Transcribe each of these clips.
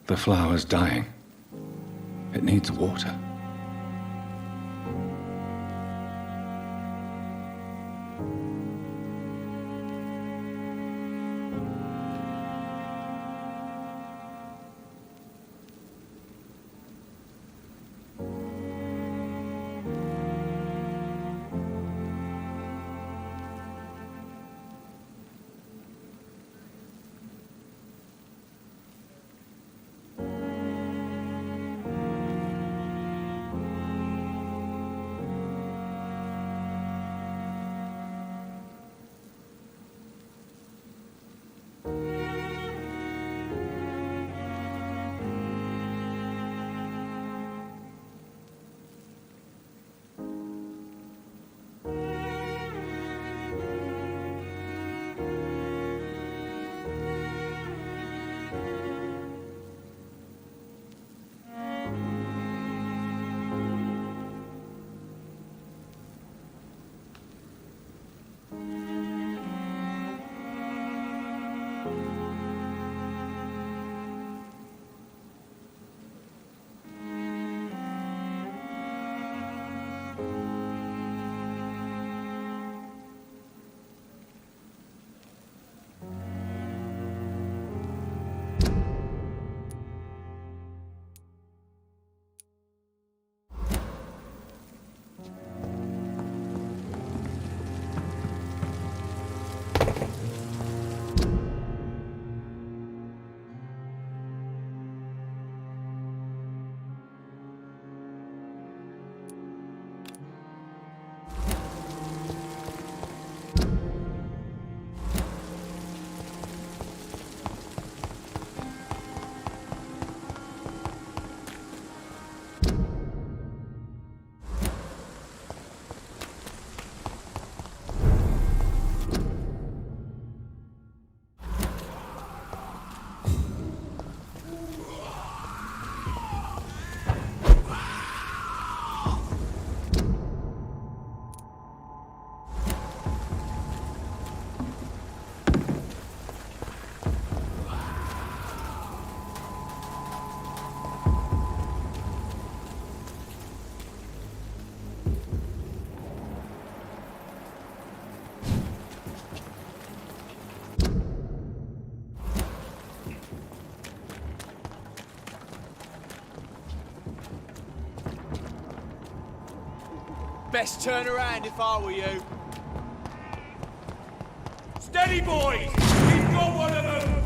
The flower's dying. It needs water. Best turn around if I were you. Steady, boys! We've got one of them!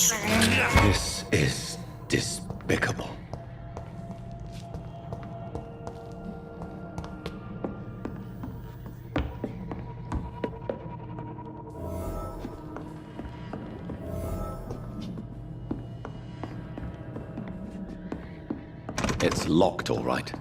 This is despicable. It's locked, all right.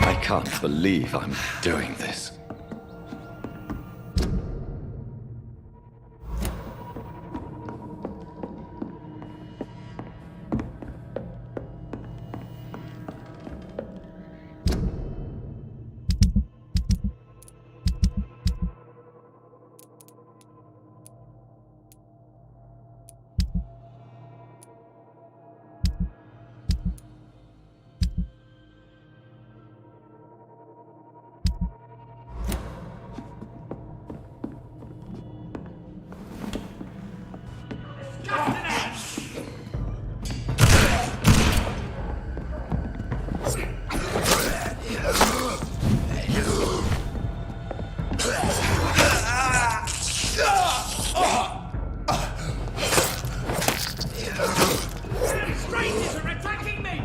I can't believe I'm doing this. Strangers are attacking me!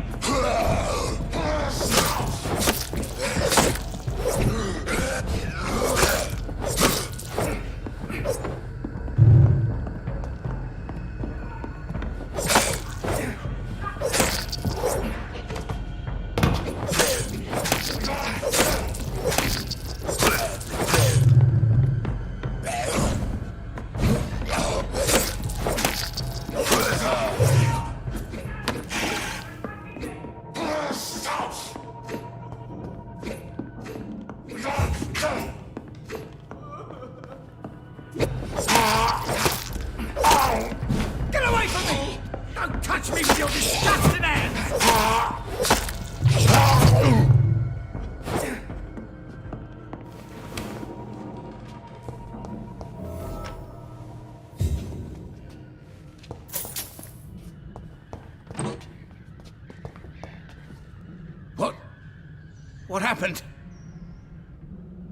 Get away from me! Don't touch me with your disgusting hands! What happened?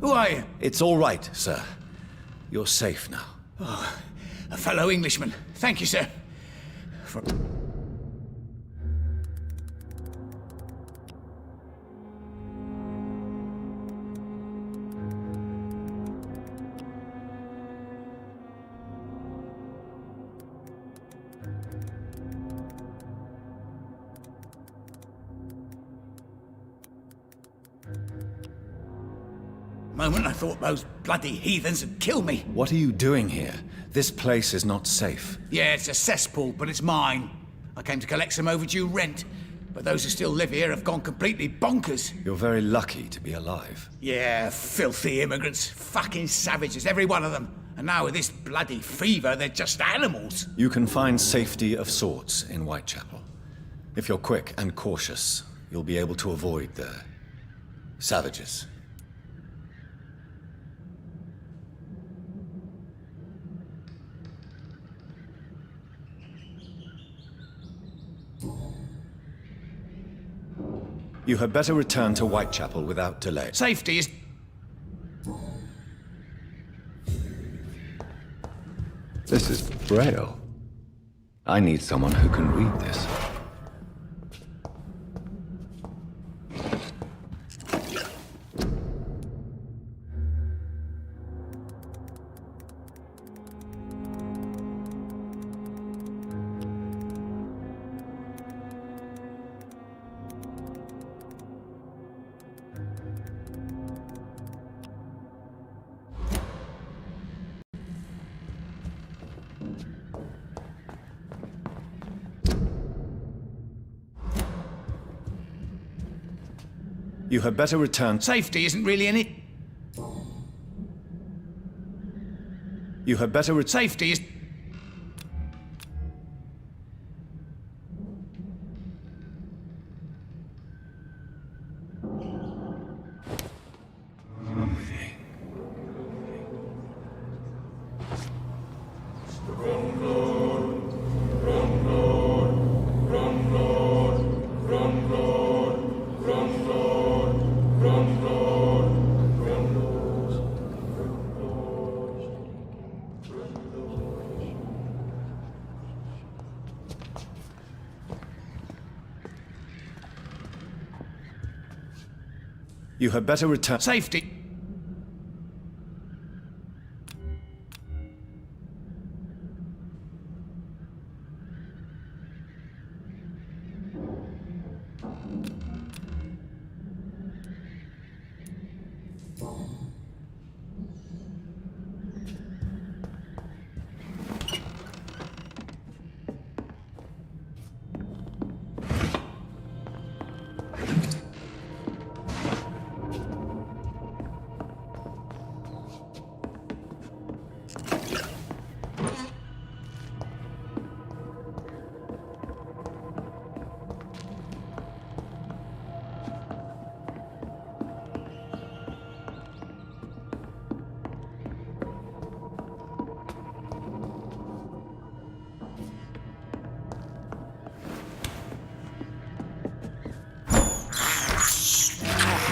Who are you? It's all right, sir. You're safe now. Oh, a fellow Englishman. Thank you, sir. Moment I thought those bloody heathens would kill me. What are you doing here? This place is not safe. Yeah, it's a cesspool, but it's mine. I came to collect some overdue rent, but those who still live here have gone completely bonkers. You're very lucky to be alive. Yeah, filthy immigrants. Fucking savages, every one of them. And now with this bloody fever, they're just animals. You can find safety of sorts in Whitechapel. If you're quick and cautious, you'll be able to avoid the savages. You had better return to Whitechapel without delay. Safety is... This is Braille. I need someone who can read this. You had better return... Safety isn't really in it. You had better Safety is... You had better return... Safety...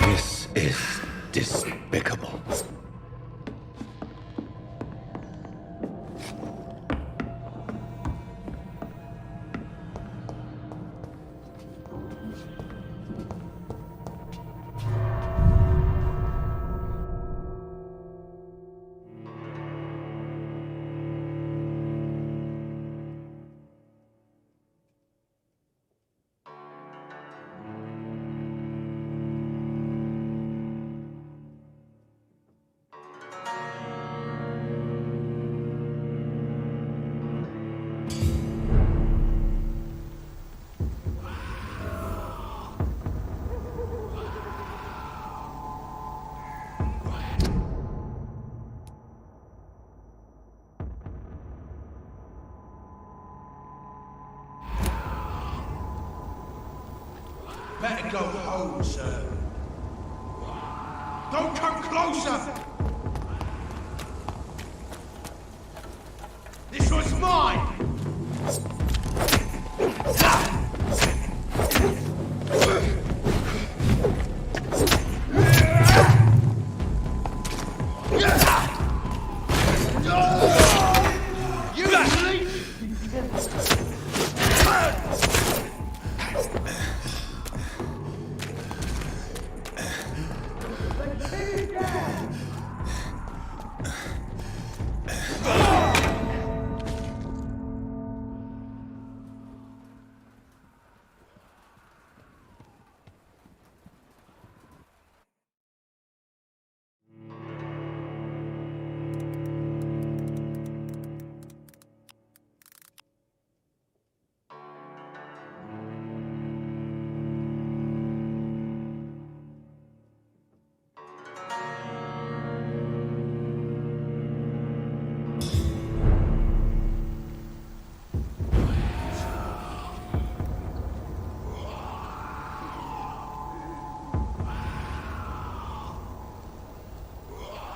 This is despicable. Better go home, sir. Don't come closer! This was mine!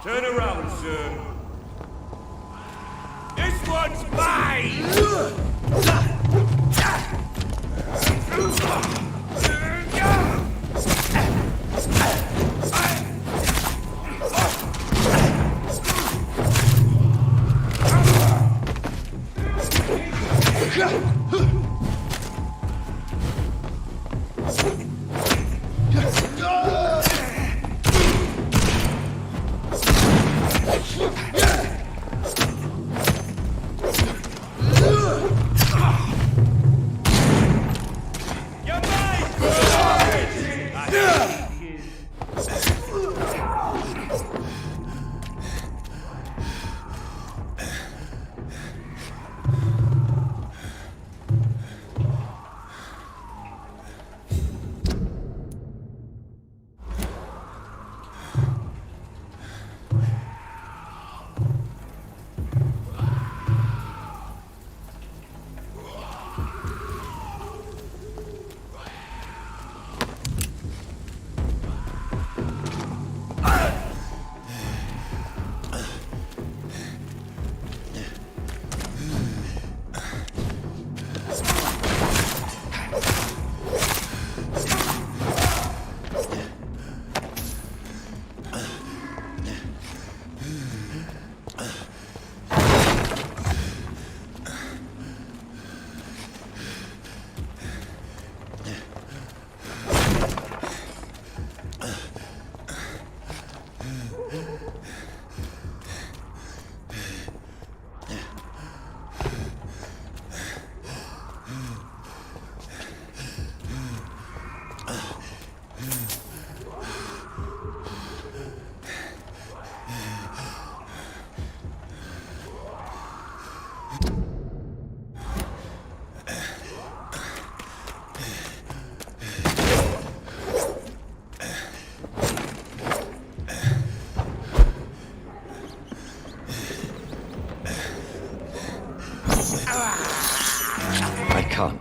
Turn around, sir. This one's mine!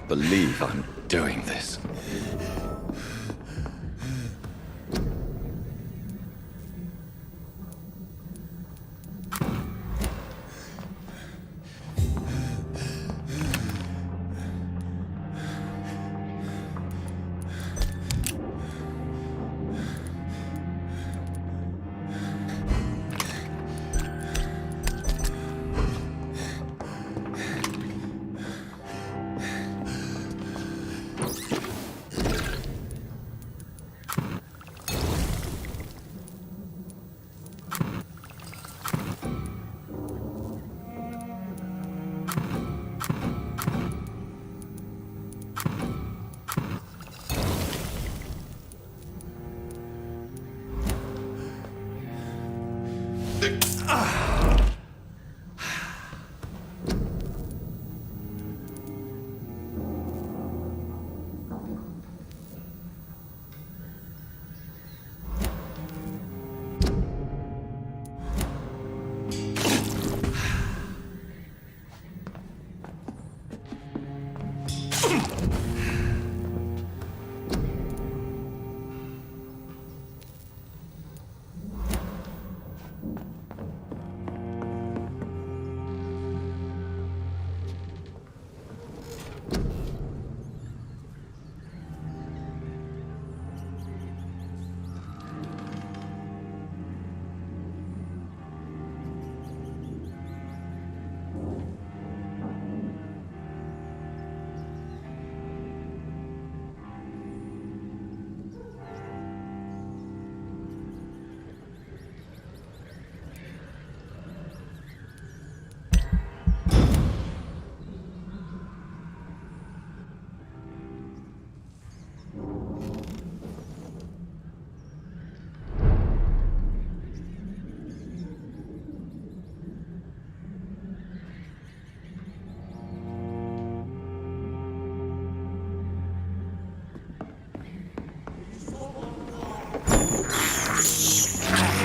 believe I'm doing this.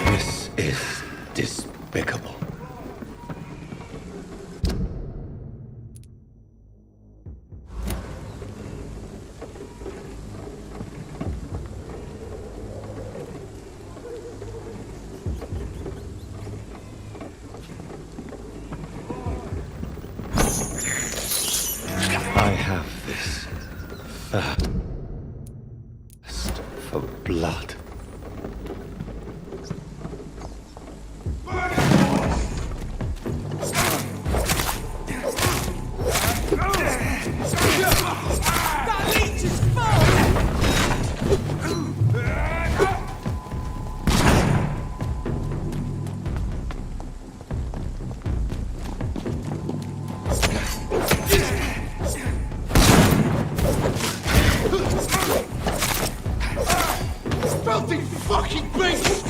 This is despicable. I have this thirst for blood. Filthy fucking beast!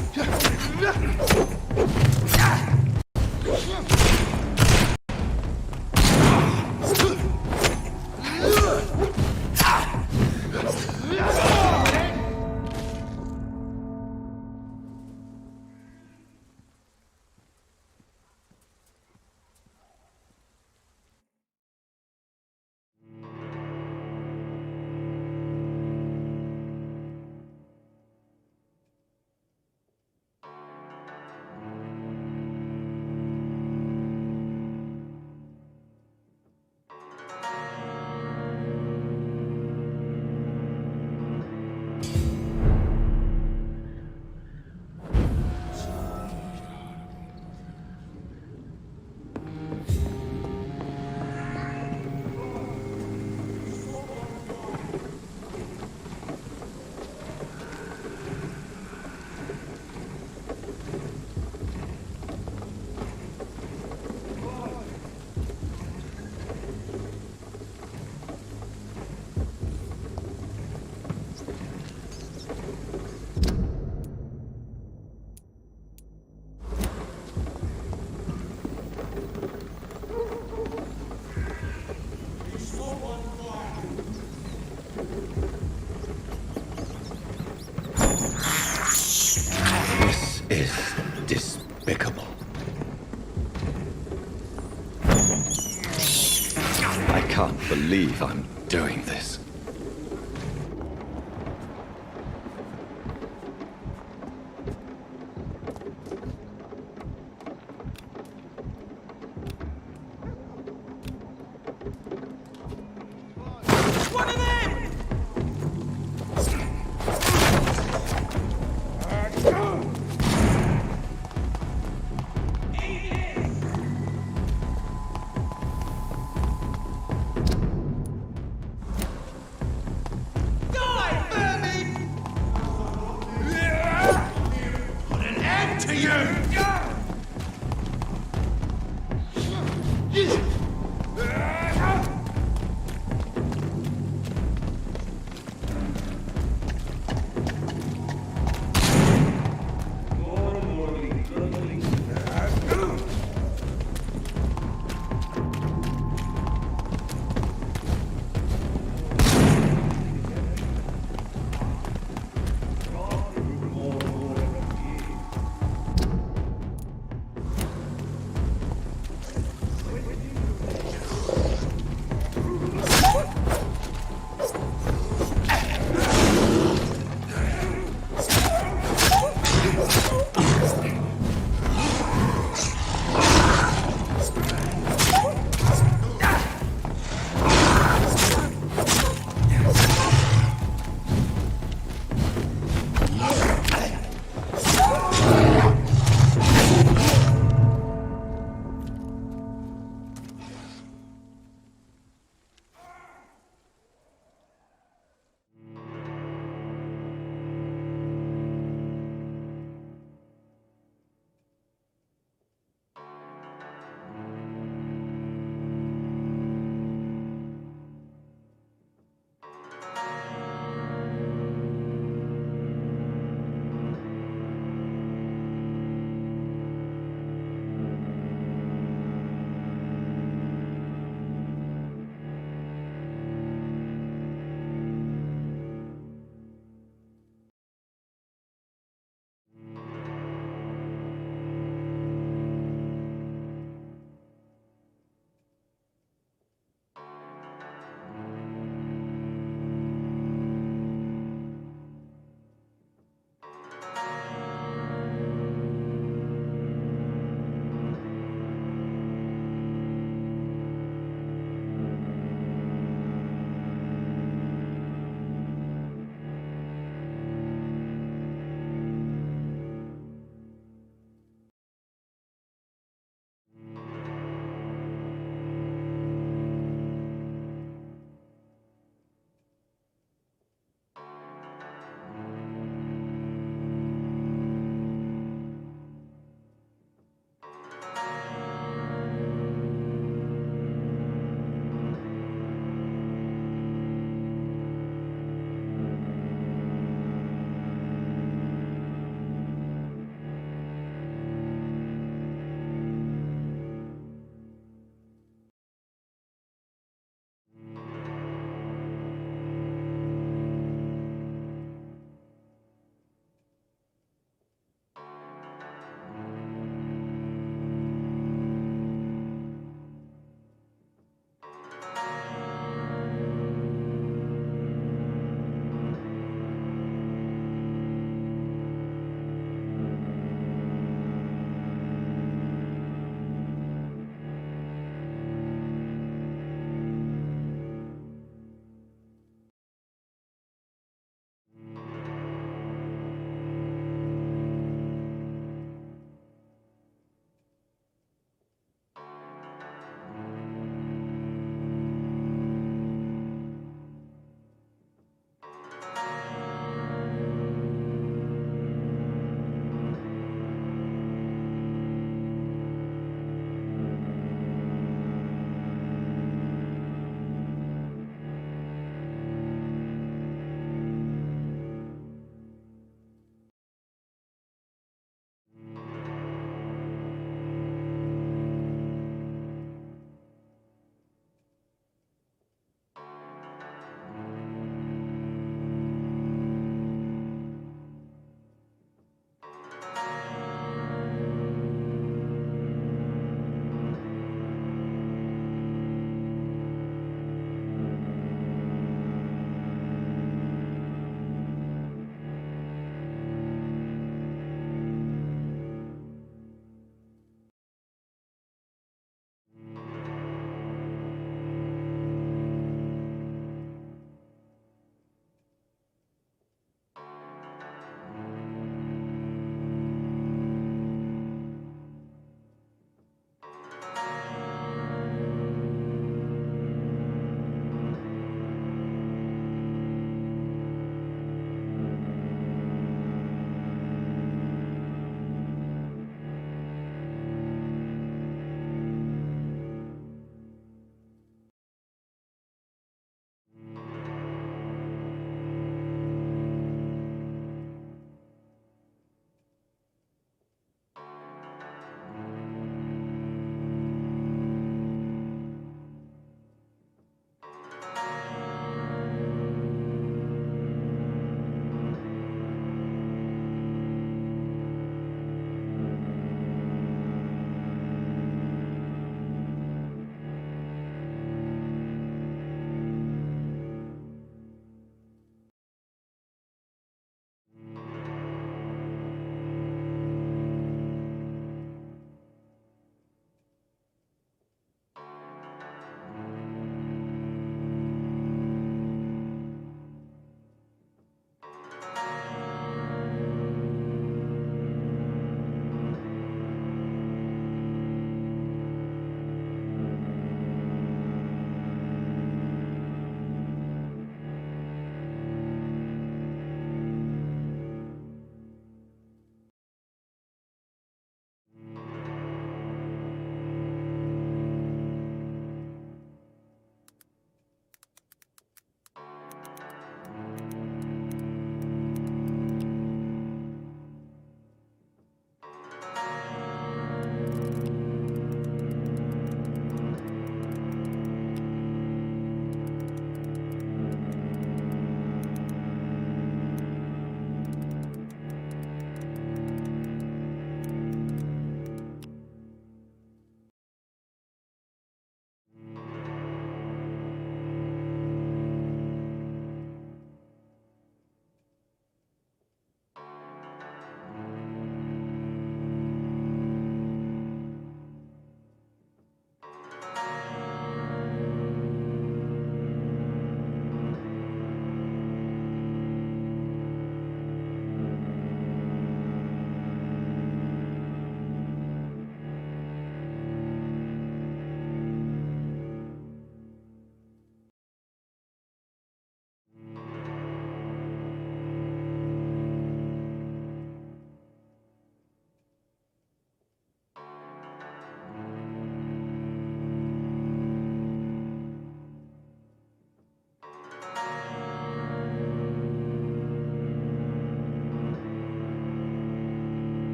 Is despicable. I can't believe I'm doing this. One of them! Die, vermin! Put an end to you!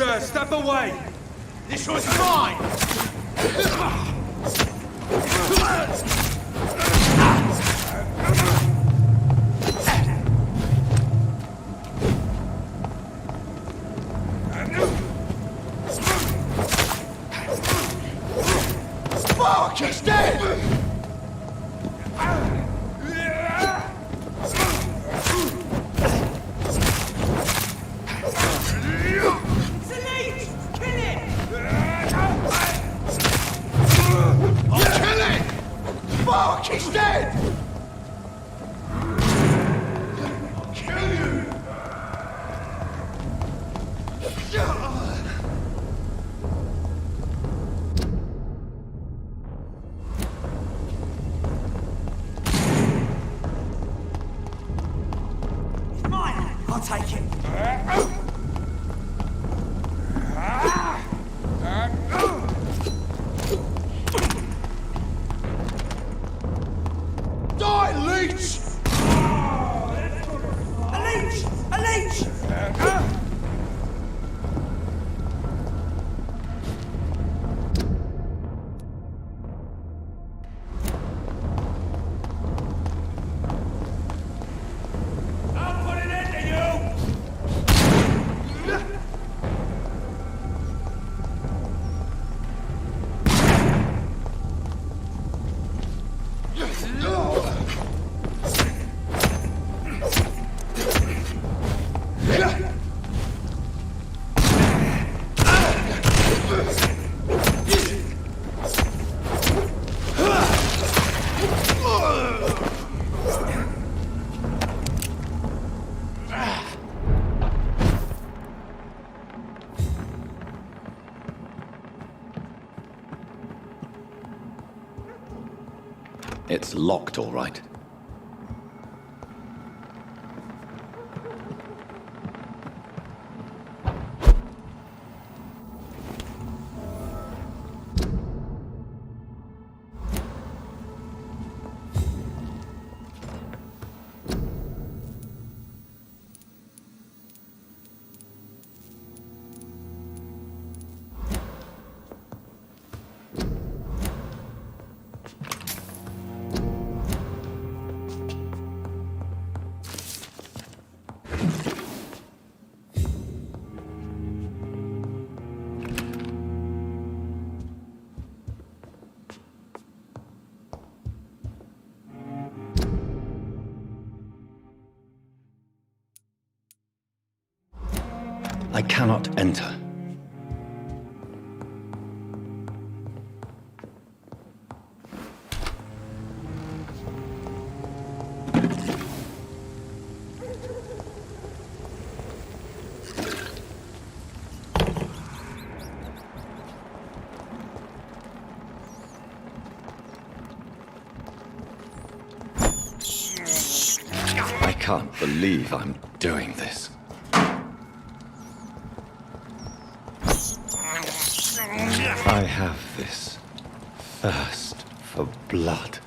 sir. Step away. This was mine! Fuck, he's dead! Fuck, he's dead! I'll kill you! It's mine! I'll take it! Die, leech! A leech! A leech! I'll put an end to you. It's locked, all right. I cannot enter. I can't believe I'm doing this. I have this thirst for blood.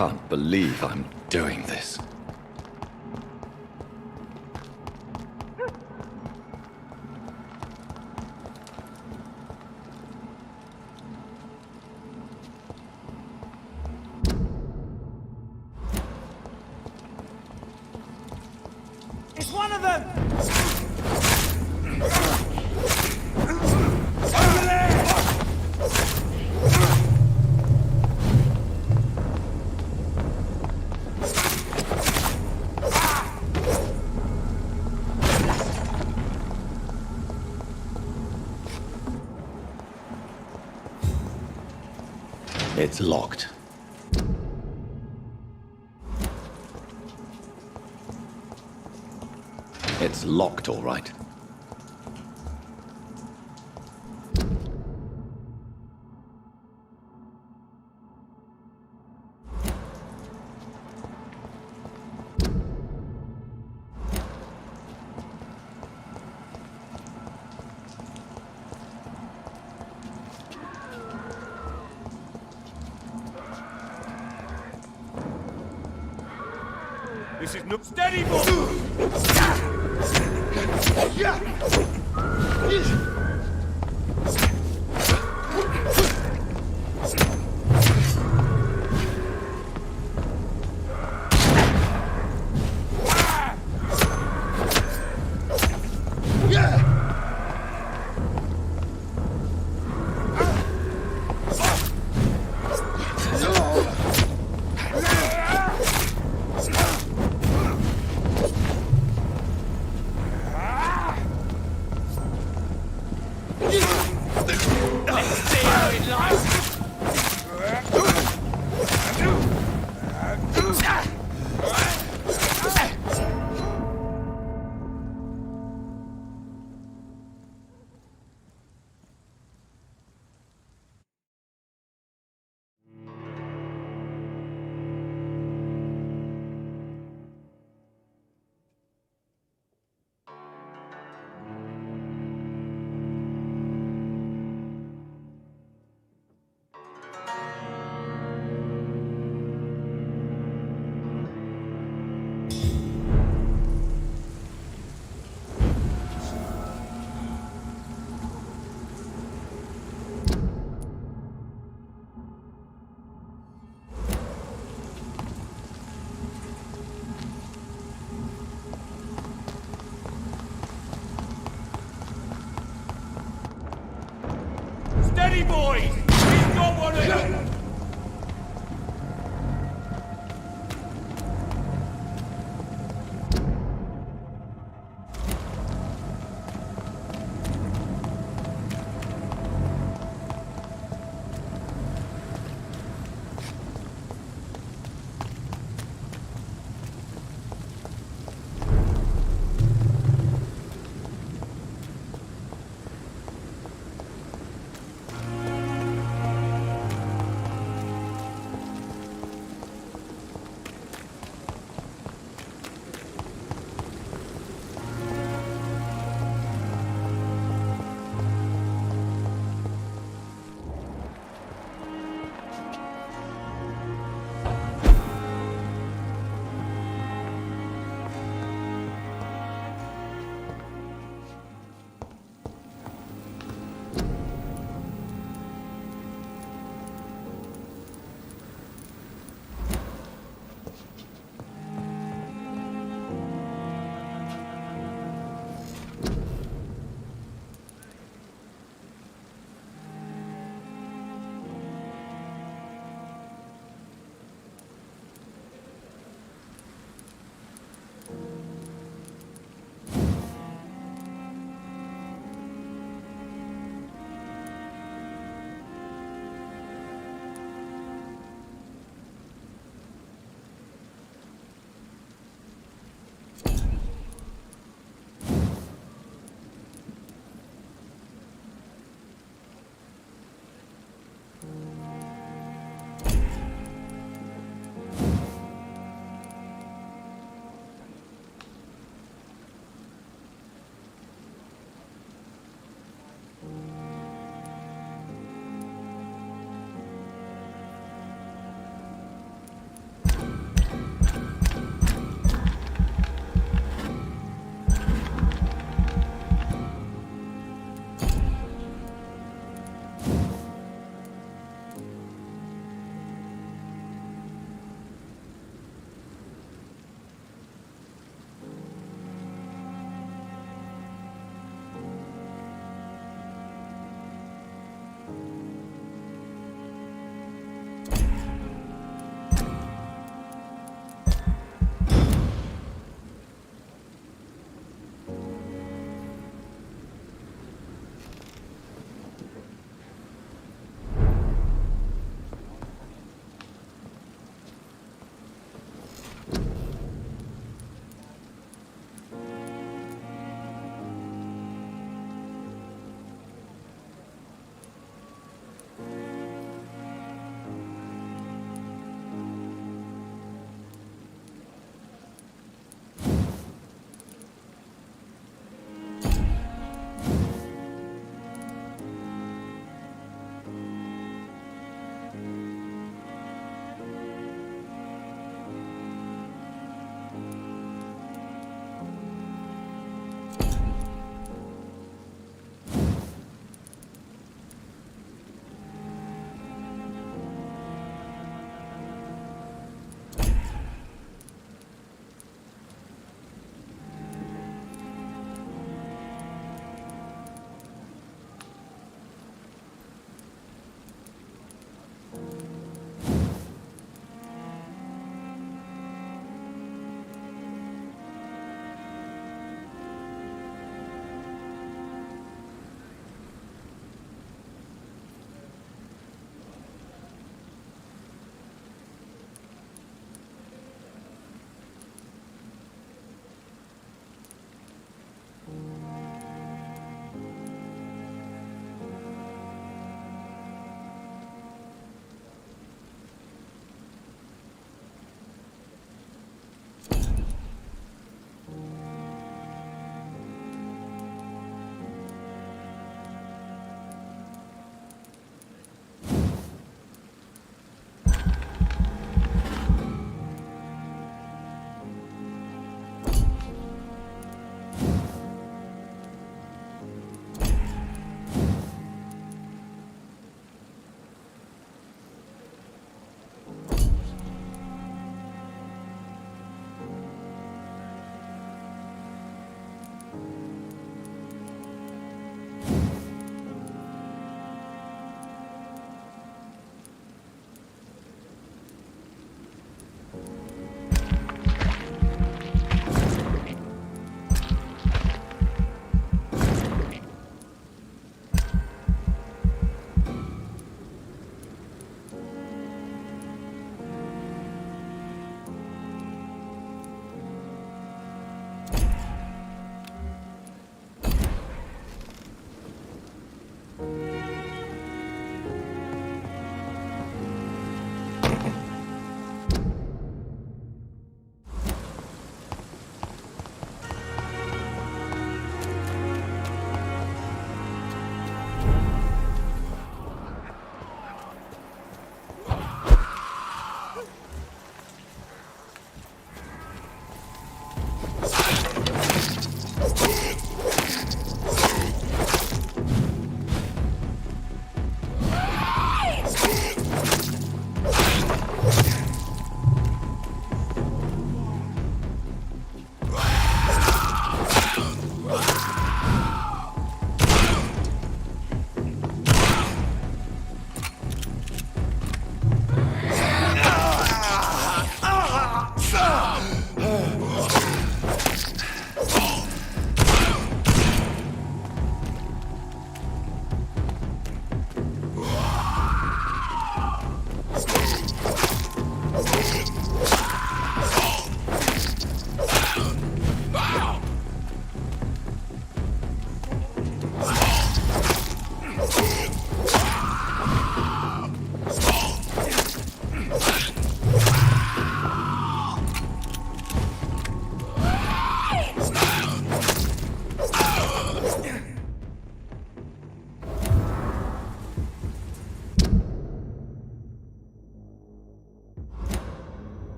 can't believe I'm doing this. It's one of them! Over there! It's locked. It's locked, all right. This is not steady, boy! Steady, boys! He's got one of them!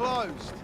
closed.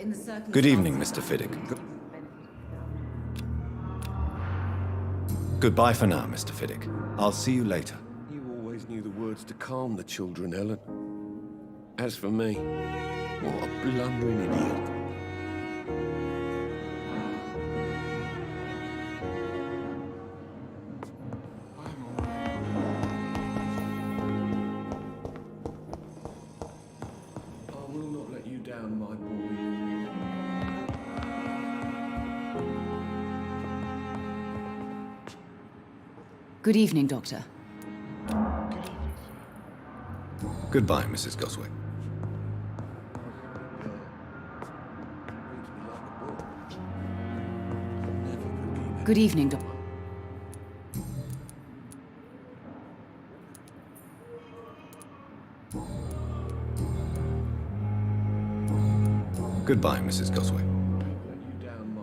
in the circumstances. Good evening, Mr. Fiddick. Goodbye for now, Mr. Fiddick. I'll see you later. You always knew the words to calm the children, Ellen. As for me, what a blundering idiot. I will not let you down, my boy. Good evening, Doctor. Goodbye, Mrs. Goswick. Good evening, Doctor. Goodbye, Mrs. Goswick.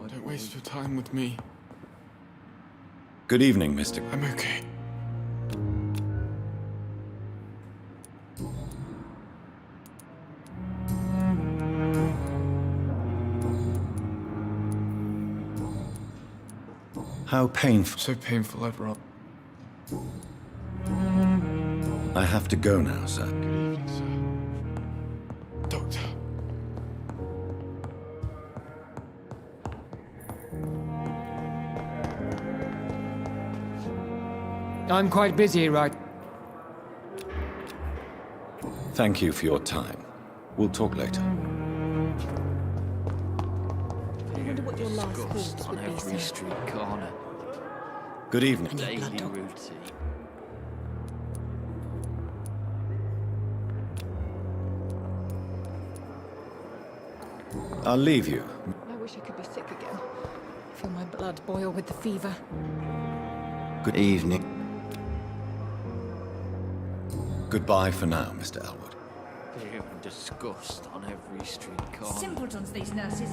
Don't waste your time with me. Good evening, Mr. I'm okay. How painful. So painful, I'd rather. I have to go now, sir. Good evening, sir. Doctor. I'm quite busy, right? Thank you for your time. We'll talk later. I wonder what your last thoughts On would be, every sir. street corner. Good evening. Daily blood dog. routine. I'll leave you. I wish I could be sick again. Feel my blood boil with the fever. Good evening. Goodbye for now, Mr. Elwood. Fear and disgust on every street corner. Simpletons, these nurses.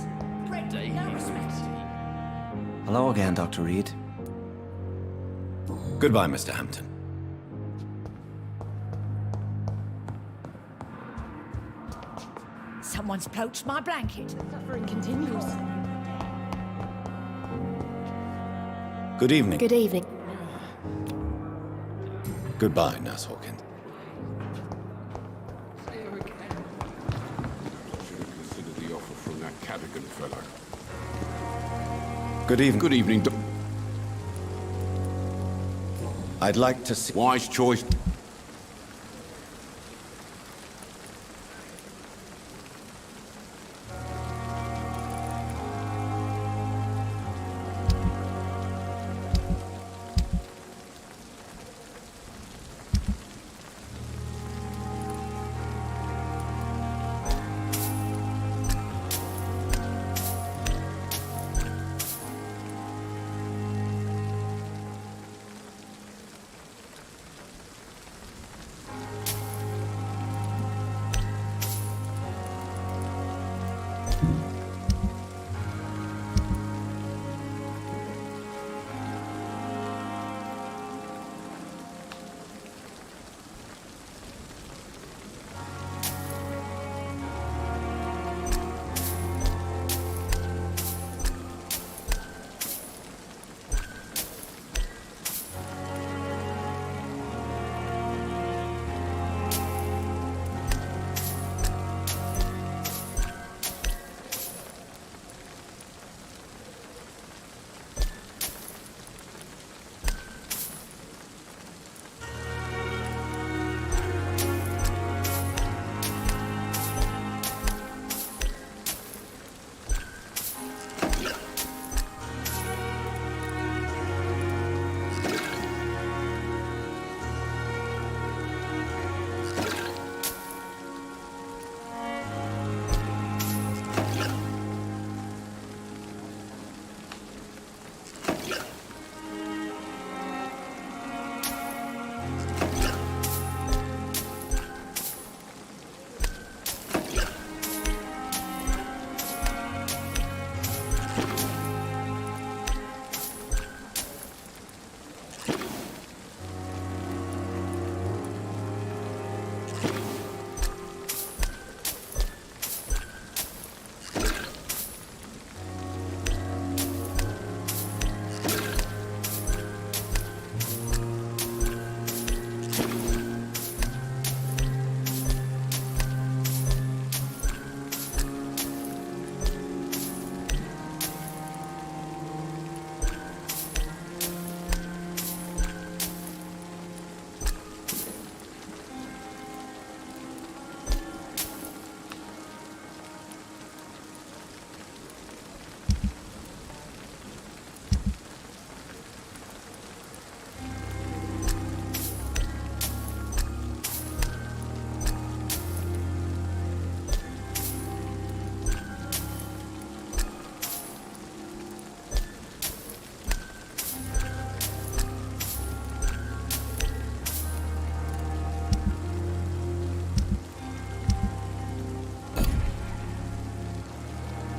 Bred with Daily no respect. routine. Hello again, Dr. Reed. Goodbye, Mr. Hampton. Someone's poached my blanket. Suffering continues. Good evening. Good evening. Goodbye, Nurse Hawkins. Consider the offer from that Cadogan fellow. Good evening. Good evening, I'd like to see... Wise choice.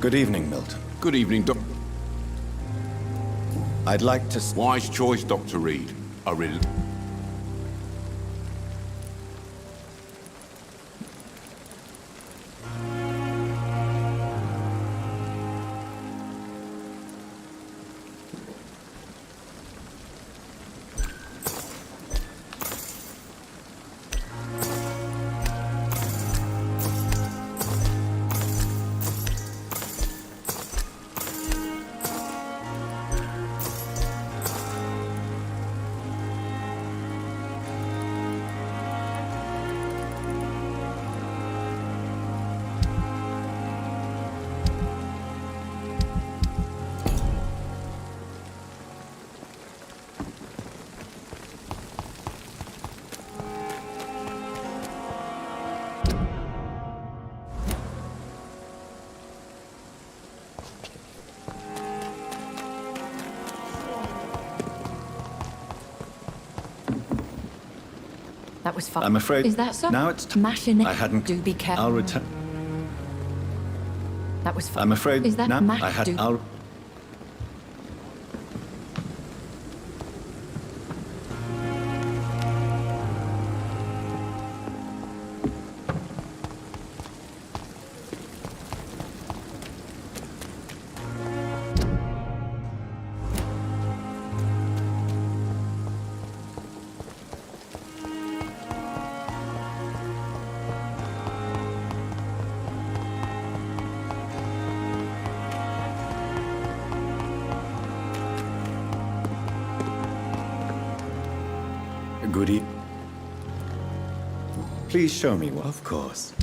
Good evening, Milton. Good evening, Doc. I'd like to... Wise choice, Dr. Reed. I really... That was fun. I'm afraid... Is that so? Now it's... Machine. I hadn't... Do be careful. I'll return... That was fun. I'm afraid... Is that now mash? I had... Do... I'll... Goody. Please show me one. Of course.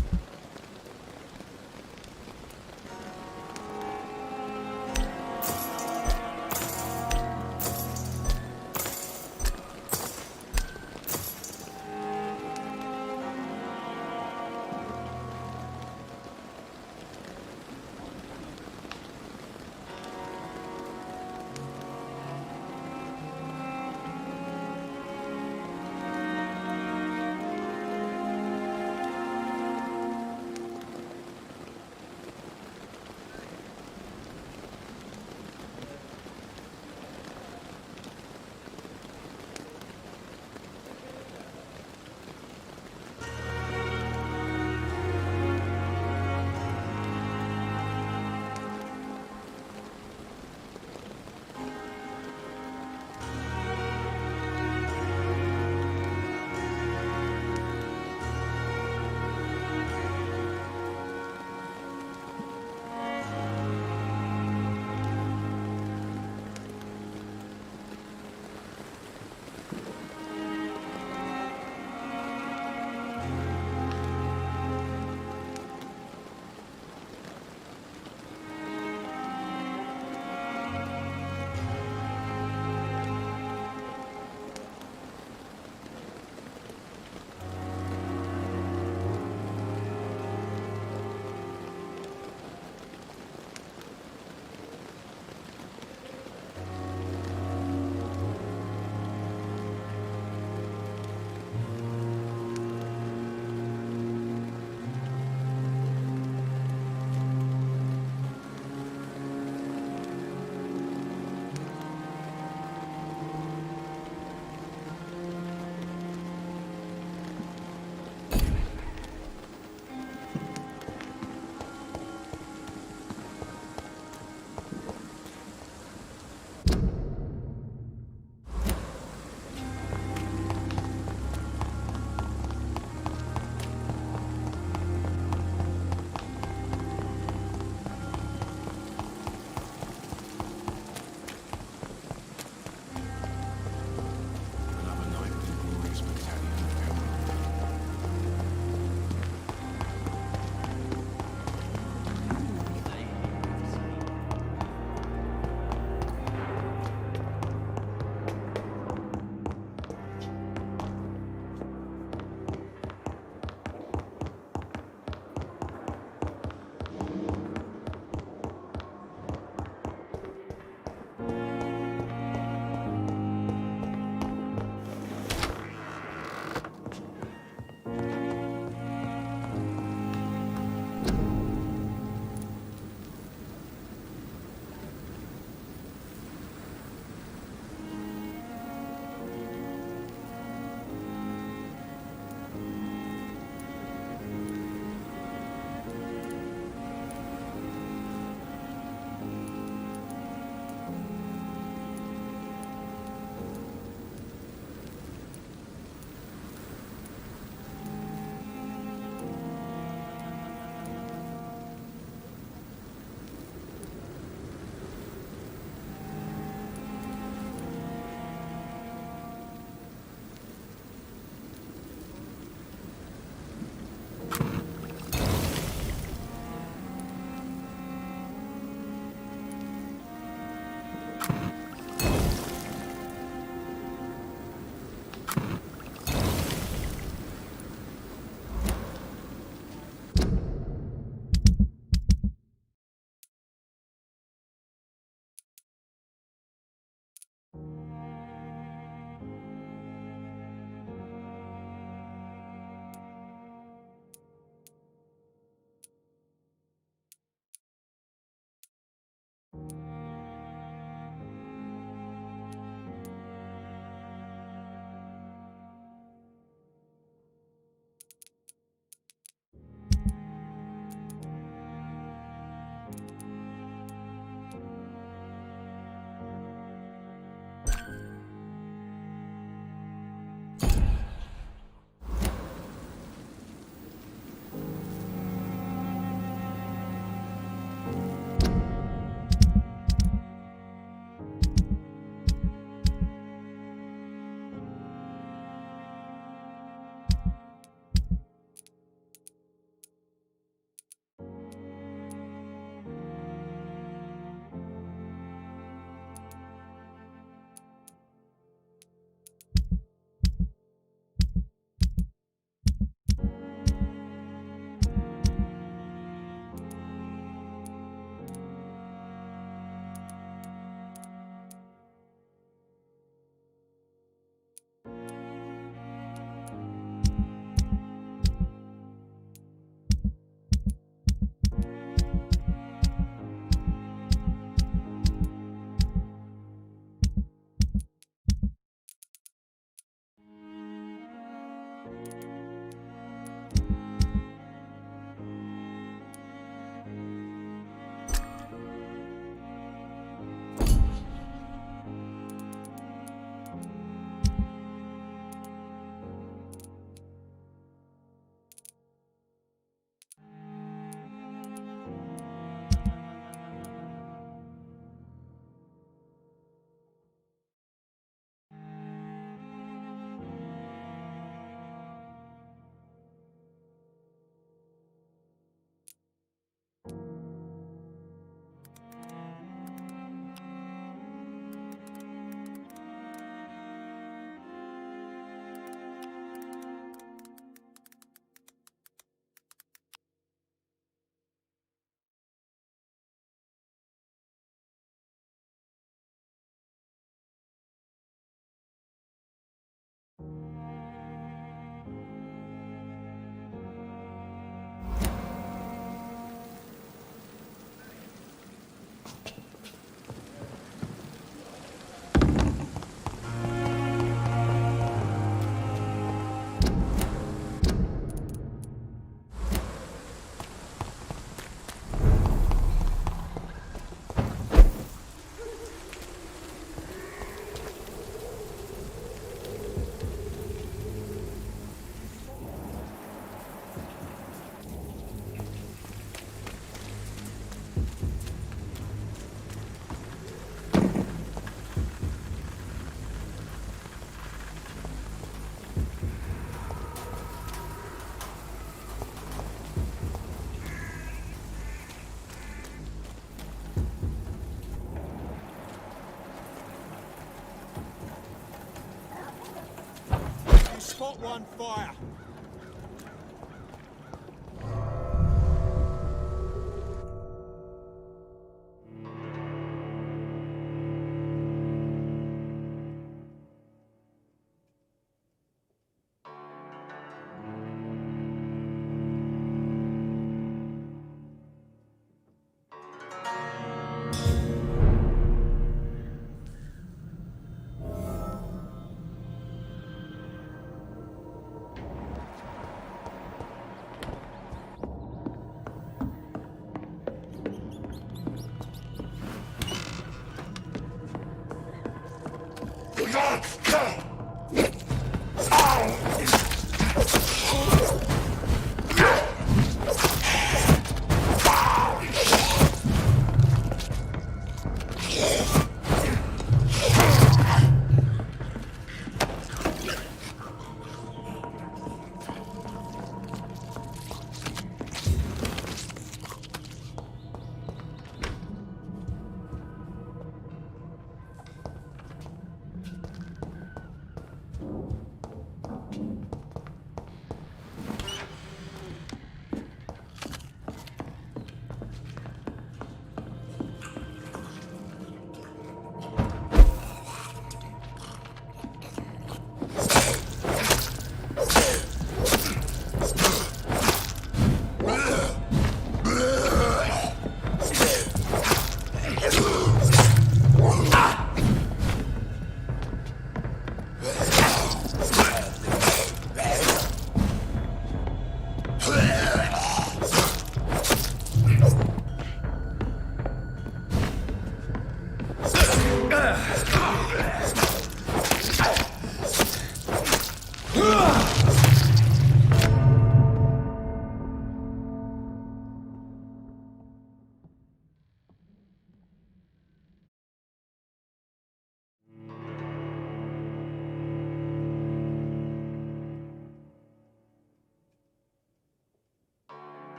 Spot one, fire.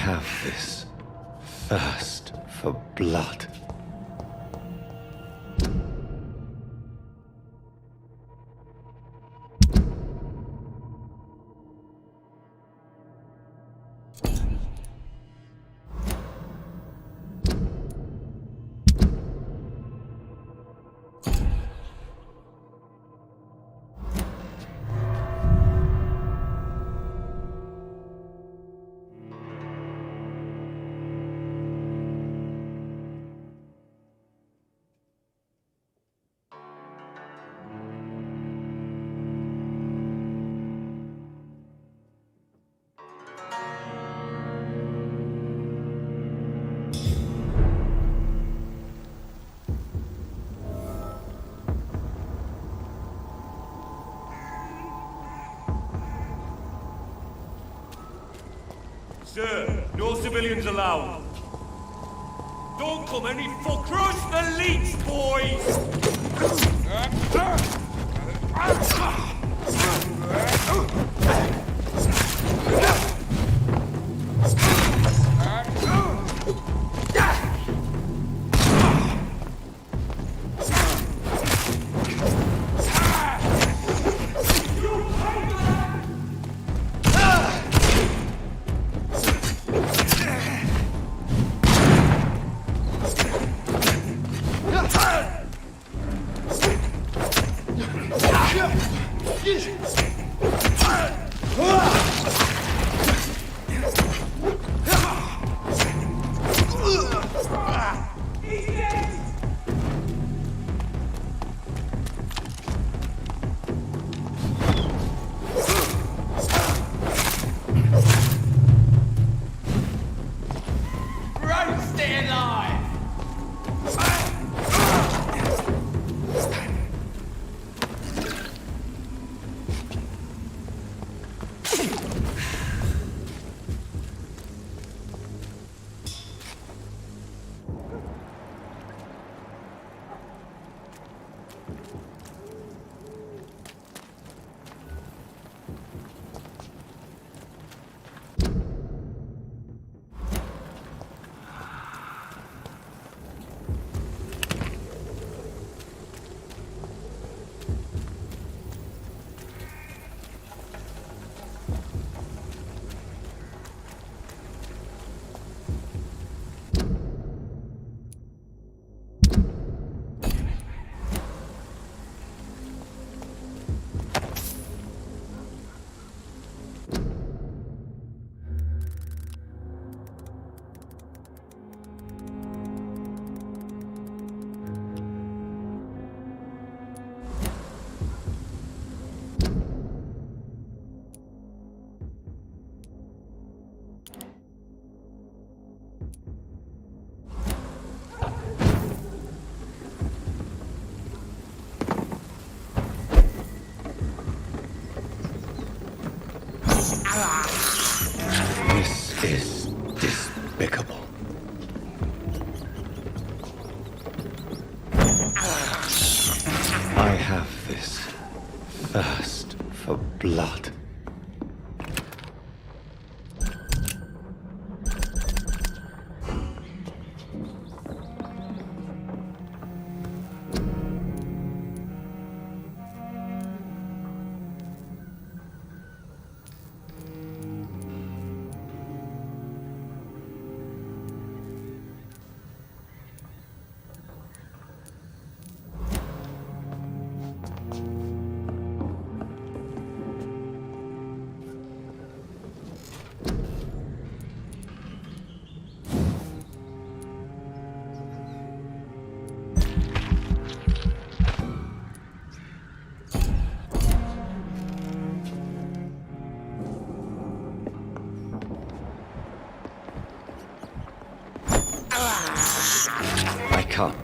have this thirst for blood. Sir, no civilians allowed. Don't come any for crush the leech, boys! This is despicable. I have this thirst for blood. I can't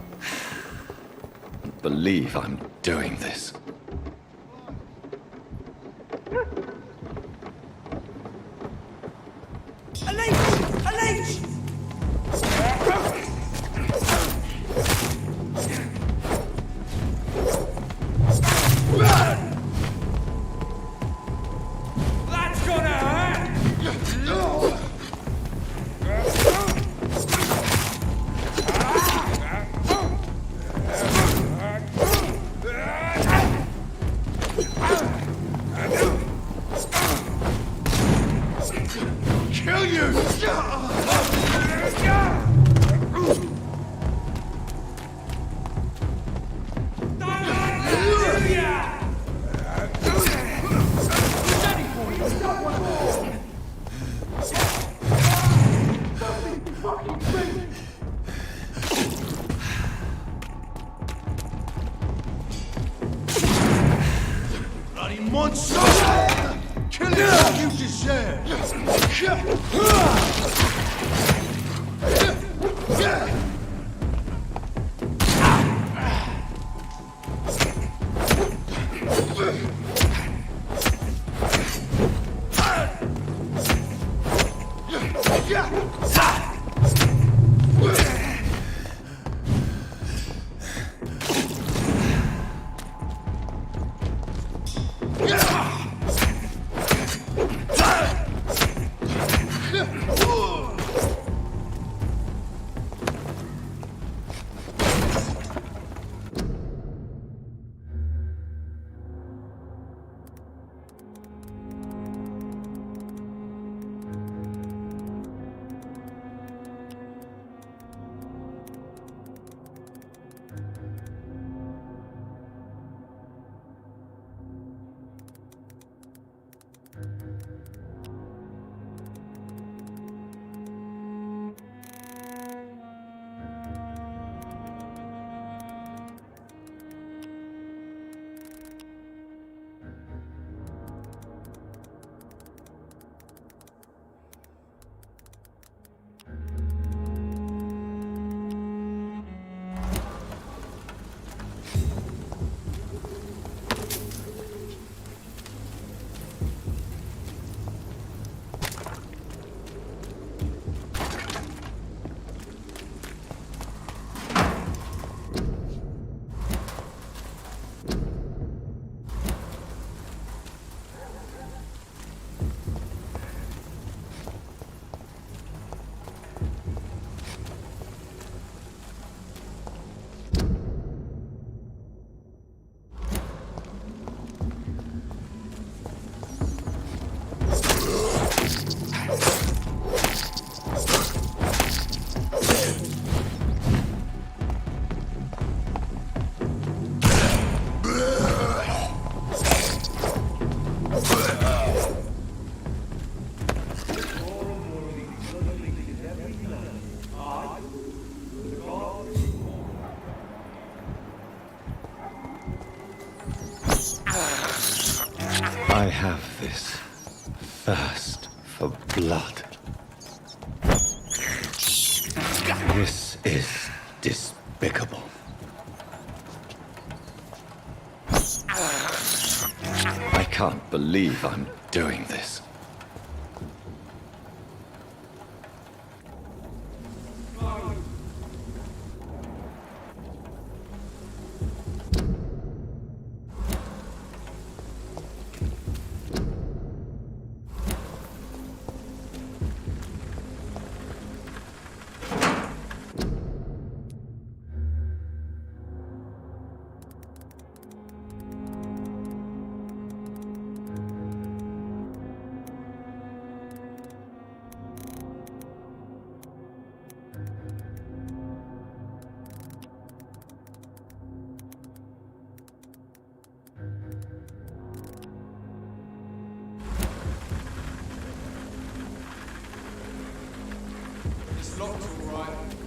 believe I'm doing this. A leech! A leech! That's gonna hurt! one soul! Kill it like you deserve! I have this thirst for blood. This is despicable. I can't believe I'm doing this. It's locked all right.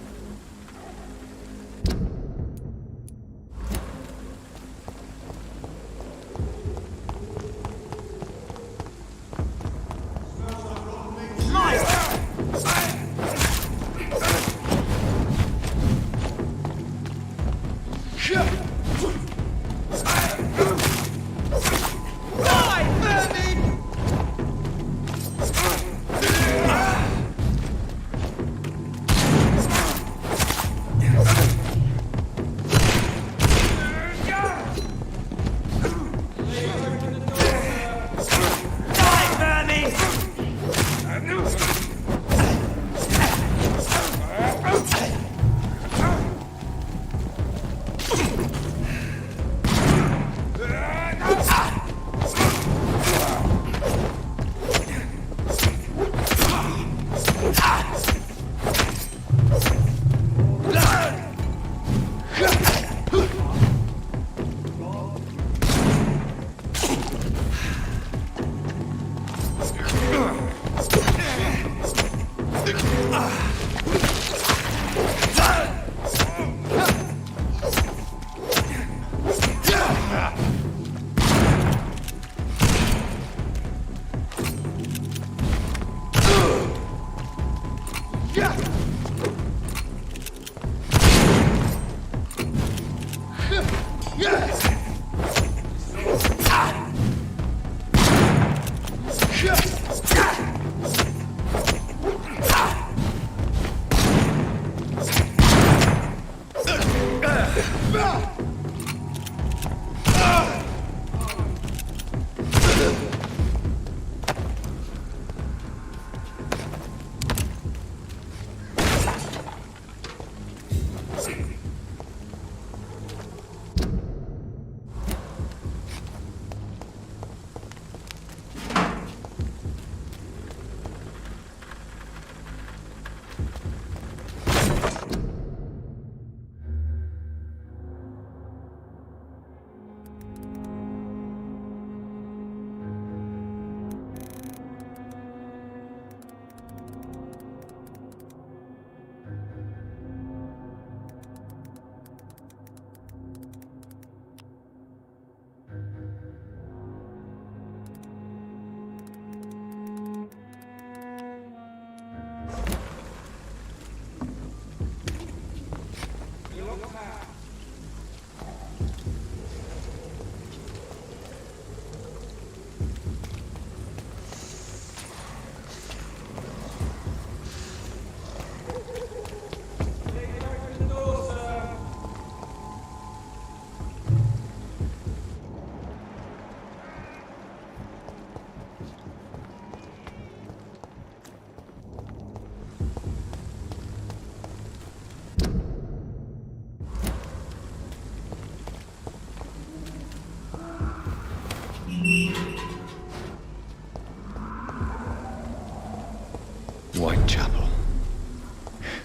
Whitechapel.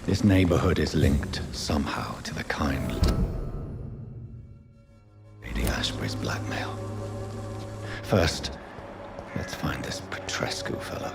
This neighborhood is linked somehow to the kind Lady Ashbury's blackmail. First, let's find this Petrescu fellow.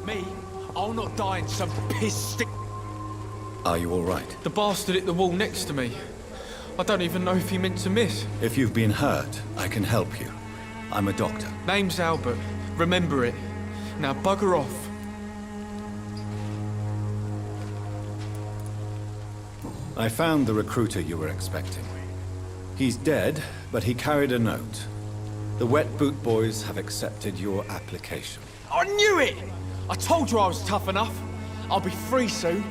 Me? I'll not die in some piss stick. Are you all right? The bastard hit the wall next to me. I don't even know if he meant to miss. If you've been hurt, I can help you. I'm a doctor. Name's Albert. Remember it. Now bugger off. I found the recruiter you were expecting. He's dead, but he carried a note. The Wet Boot Boys have accepted your application. I knew it! I told you I was tough enough. I'll be free soon.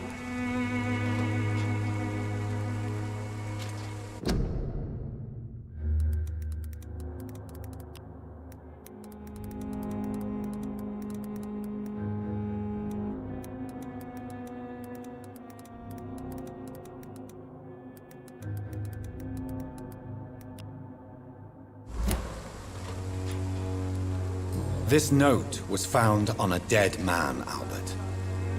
This note was found on a dead man, Albert.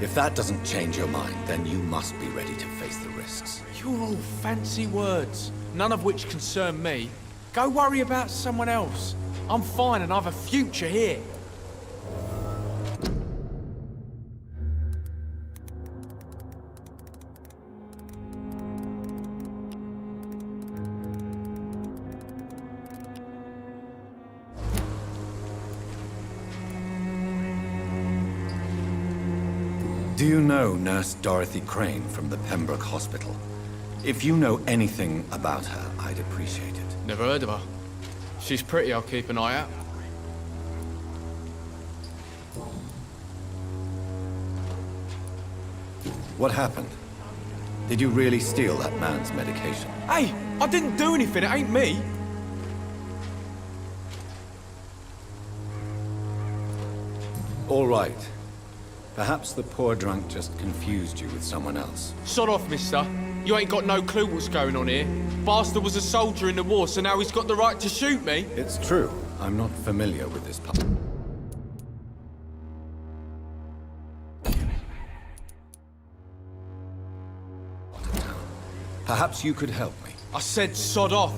If that doesn't change your mind, then you must be ready to face the risks. You're all fancy words, none of which concern me. Go worry about someone else. I'm fine and I've a future here. Do you know Nurse Dorothy Crane from the Pembroke Hospital? If you know anything about her, I'd appreciate it. Never heard of her. she's pretty, I'll keep an eye out. What happened? Did you really steal that man's medication? Hey, I didn't do anything, it ain't me. All right. Perhaps the poor drunk just confused you with someone else. Sod off, mister. You ain't got no clue what's going on here. Bastard was a soldier in the war, so now he's got the right to shoot me. It's true. I'm not familiar with this pub. Perhaps you could help me. I said sod off.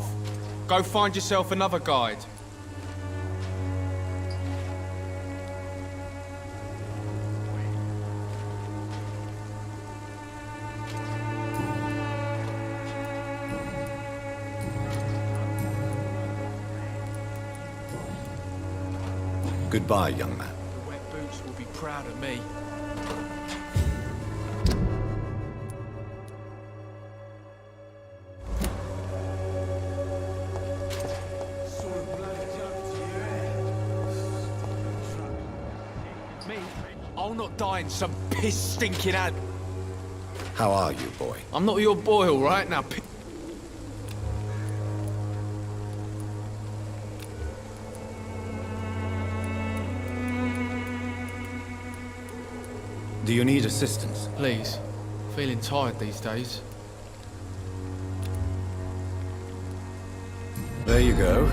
Go find yourself another guide. Goodbye, young man. The wet boots will be proud of me. Me? I'll not die in some piss-stinking ad. How are you, boy? I'm not your boy, all right? Now, Do you need assistance? Please. Feeling tired these days. There you go.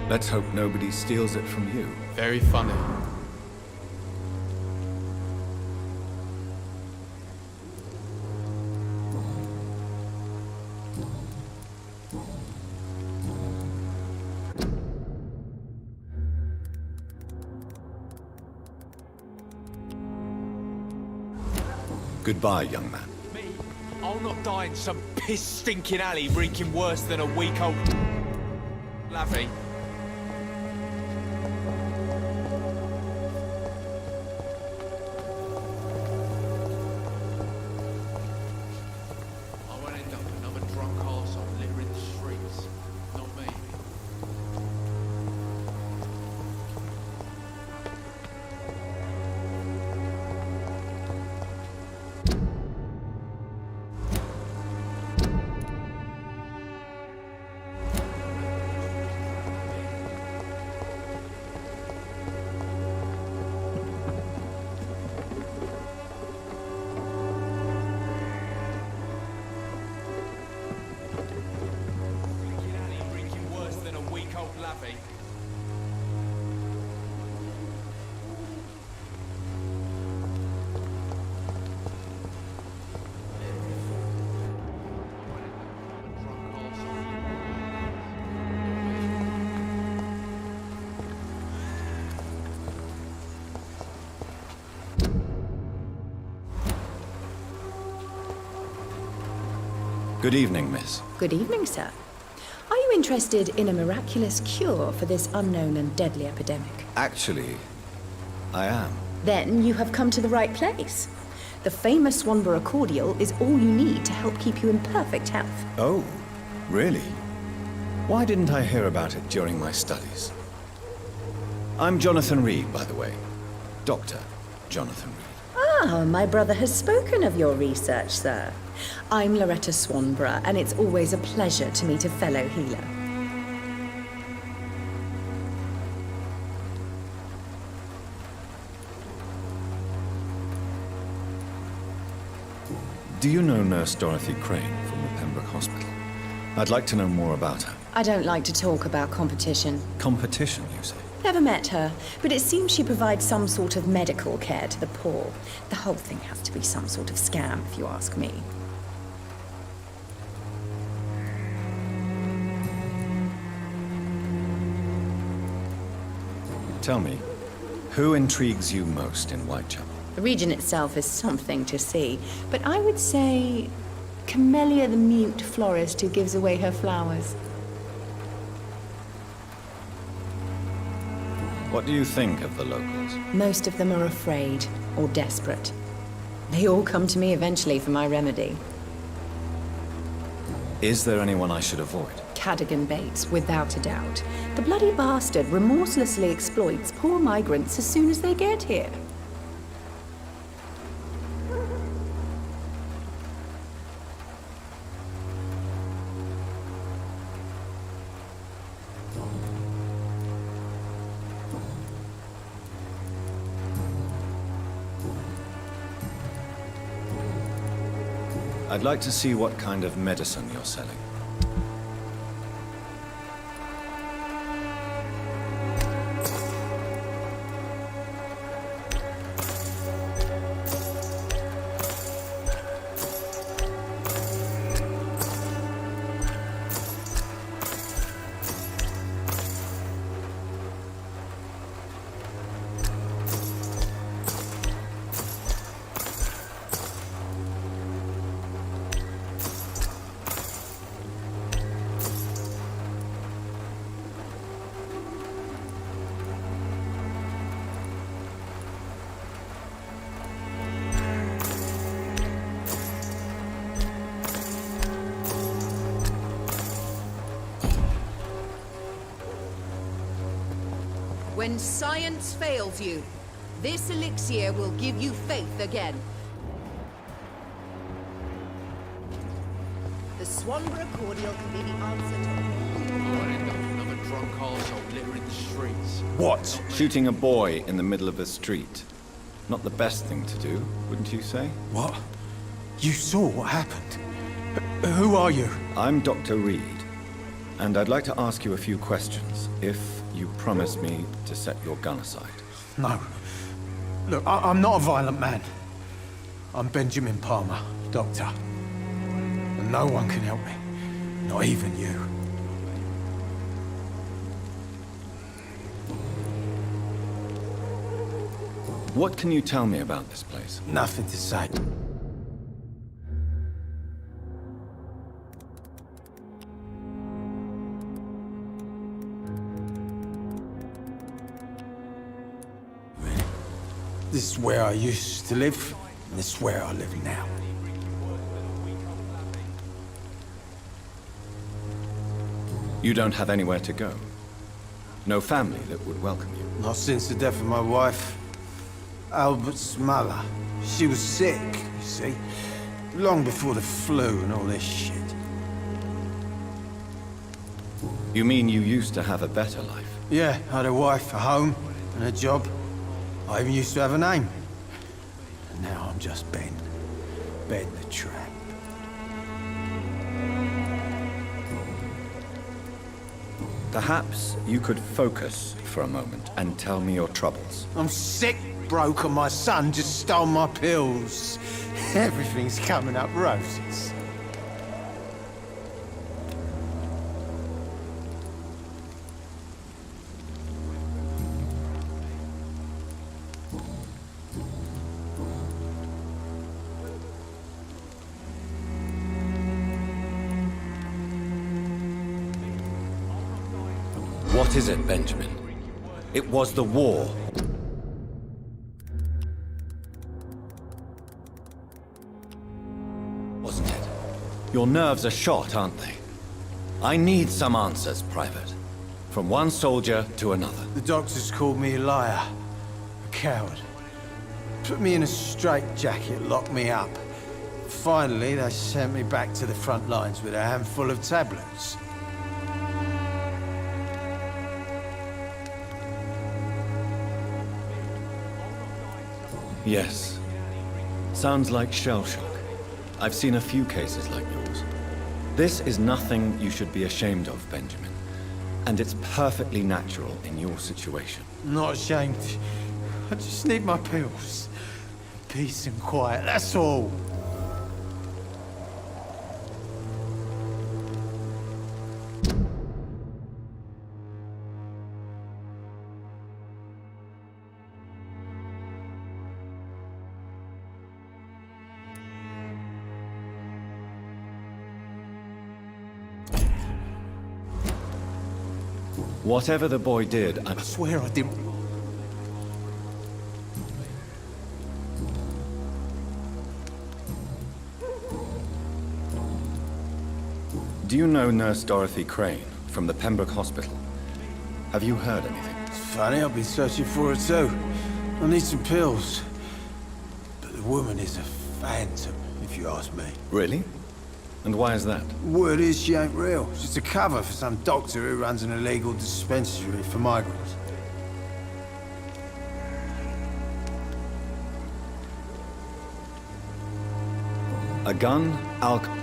Let's hope nobody steals it from you. Very funny. Goodbye, young man. me? I'll not die in some piss-stinking alley reeking worse than a week-old lavvy. I won't end up another drunk arsehole littering the streets. Not me. Good evening, miss. Good evening, sir. Are you interested in a miraculous cure for this unknown and deadly epidemic? Actually, I am. Then you have come to the right place. The famous Swanborough cordial is all you need to help keep you in perfect health. Oh, really? Why didn't I hear about it during my studies? I'm Jonathan Reed, by the way. Dr. Jonathan Reed. Ah, my brother has spoken of your research, sir. I'm Loretta Swanborough, and it's always a pleasure to meet a fellow healer. Do you know Nurse Dorothy Crane from the Pembroke Hospital? I'd like to know more about her. I don't like to talk about competition. Competition, you say? Never met her, but it seems she provides some sort of medical care to the poor. The whole thing has to be some sort of scam, if you ask me. Tell me, who intrigues you most in Whitechapel? The region itself is something to see, but I would say Camellia the mute florist who gives away her flowers. What do you think of the locals? Most of them are afraid or desperate. They all come to me eventually for my remedy. Is there anyone I should avoid? Cadogan Bates, without a doubt. The bloody bastard remorselessly exploits poor migrants as soon as they get here. I'd like to see what kind of medicine you're selling. When science fails you, this elixir will give you faith again. The Swanborough cordial can be the answer to... I'd end up another drunk arsehole littering the streets. What? Shooting a boy in the middle of the street. Not the best thing to do, wouldn't you say? What? You saw what happened? Who are you? I'm Dr. Reed, and I'd like to ask you a few questions, if you promise me to set your gun aside. No. Look, I'm not a violent man. I'm Benjamin Palmer, doctor. And no one can help me. Not even you. What can you tell me about this place? Nothing to say. This is where I used to live, and this is where I live now. You don't have anywhere to go? No family that would welcome you? Not since the death of my wife, Albert's mother. She was sick, you see. Long before the flu and all this shit. You mean you used to have a better life? Yeah, I had a wife, a home, and a job. I even used to have a name. And now I'm just Ben. Ben the Tramp. Perhaps you could focus for a moment and tell me your troubles. I'm sick, broke, and my son just stole my pills. Everything's coming up roses. What is it, Benjamin? It was the war. Wasn't it? Your nerves are shot, aren't they? I need some answers, Private. From one soldier to another. The doctors called me a liar. A coward. Put me in a straitjacket, locked me up. Finally, they sent me back to the front lines with a handful of tablets. Yes. Sounds like shell shock. I've seen a few cases like yours. This is nothing you should be ashamed of, Benjamin. And it's perfectly natural in your situation. I'm not ashamed. I just need my pills. Peace and quiet, that's all. Whatever the boy did, I swear I didn't. Do you know Nurse Dorothy Crane from the Pembroke Hospital? Have you heard anything? It's funny, I've been searching for her too. I need some pills. But the woman is a phantom, if you ask me. Really? And why is that? Word is she ain't real. She's a cover for some doctor who runs an illegal dispensary for migrants. A gun, alcohol...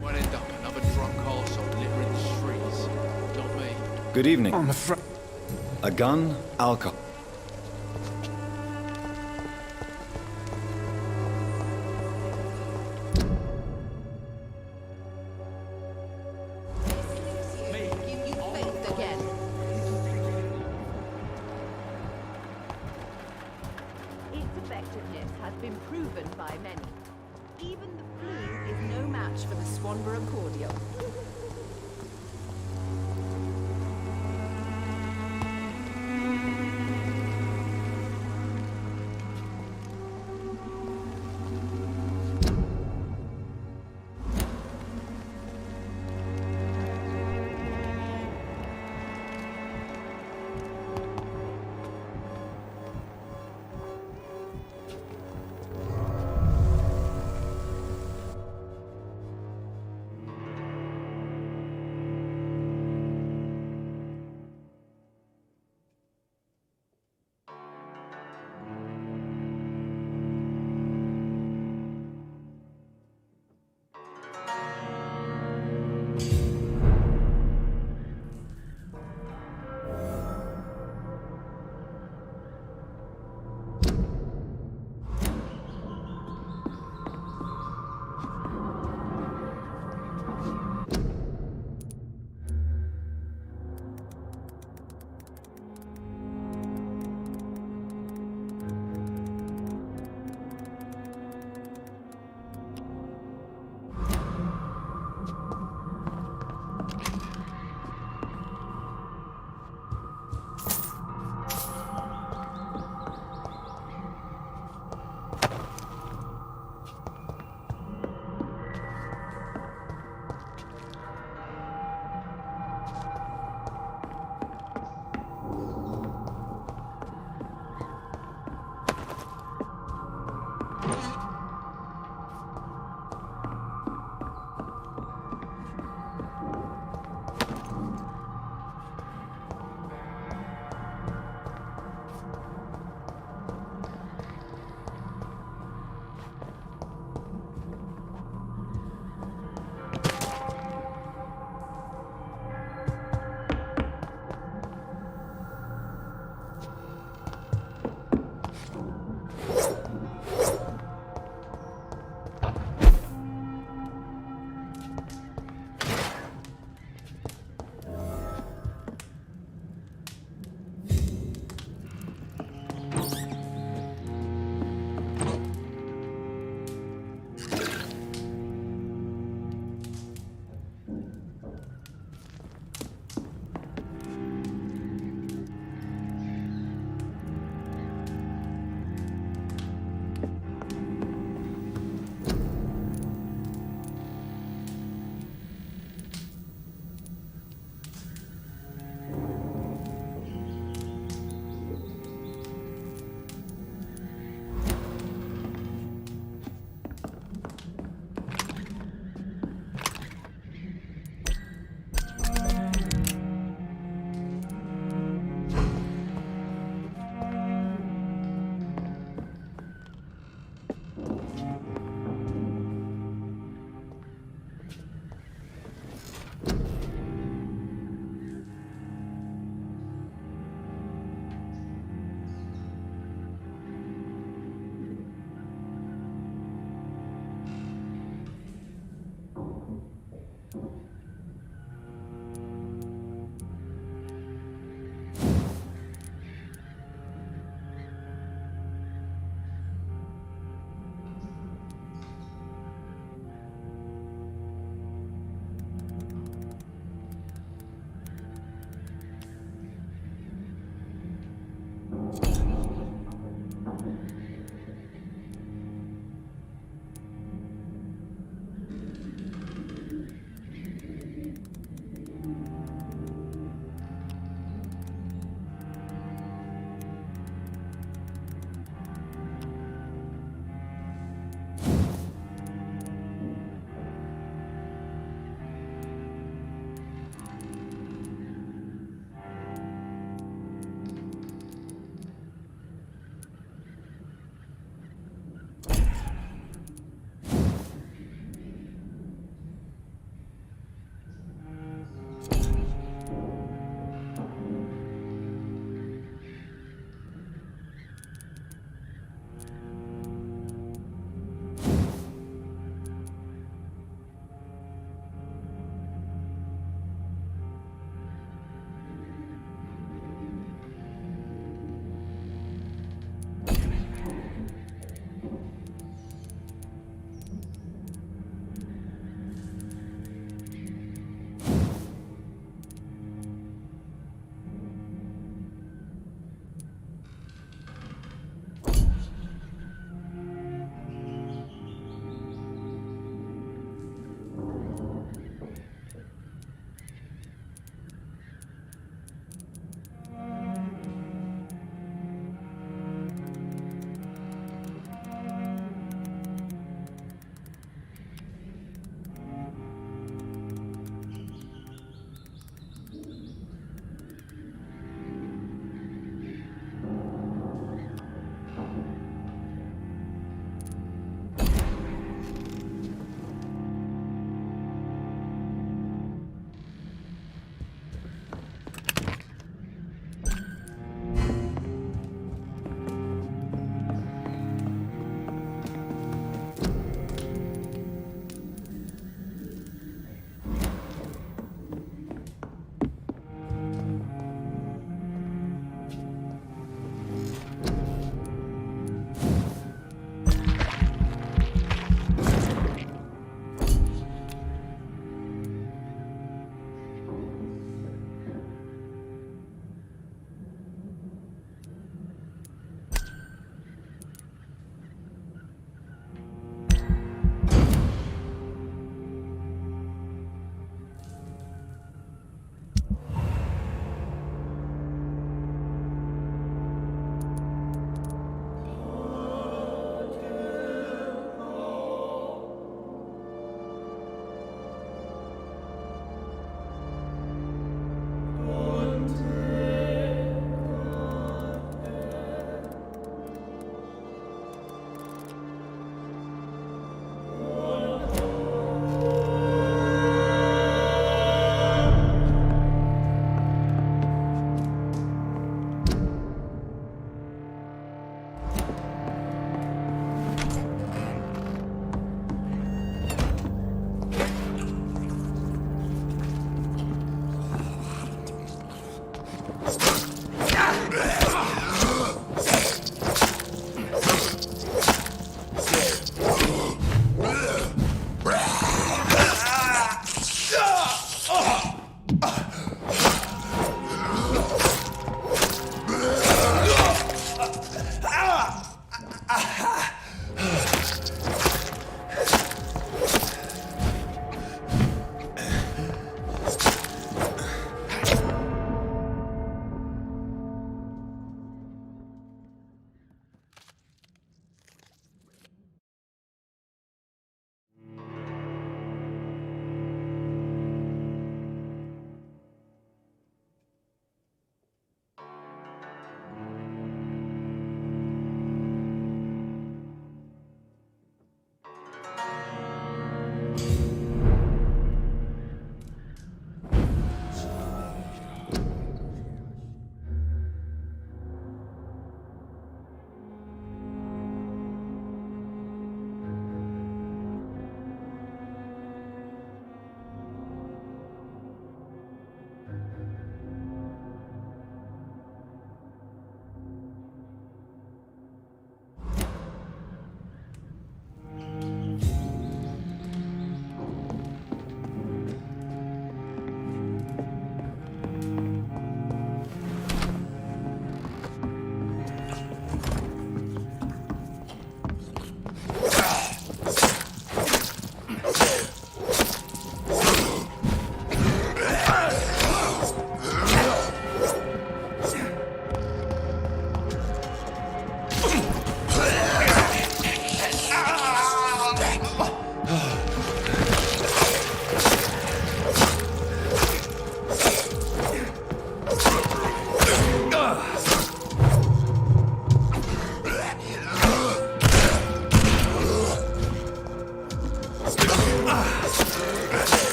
Won't end up another drunk arsehole littering the streets. Not me. Good evening. I'm afraid... A gun, alcohol... Give you faith again. Its effectiveness has been proven by many. Even the flu is no match for the Swanborough cordial.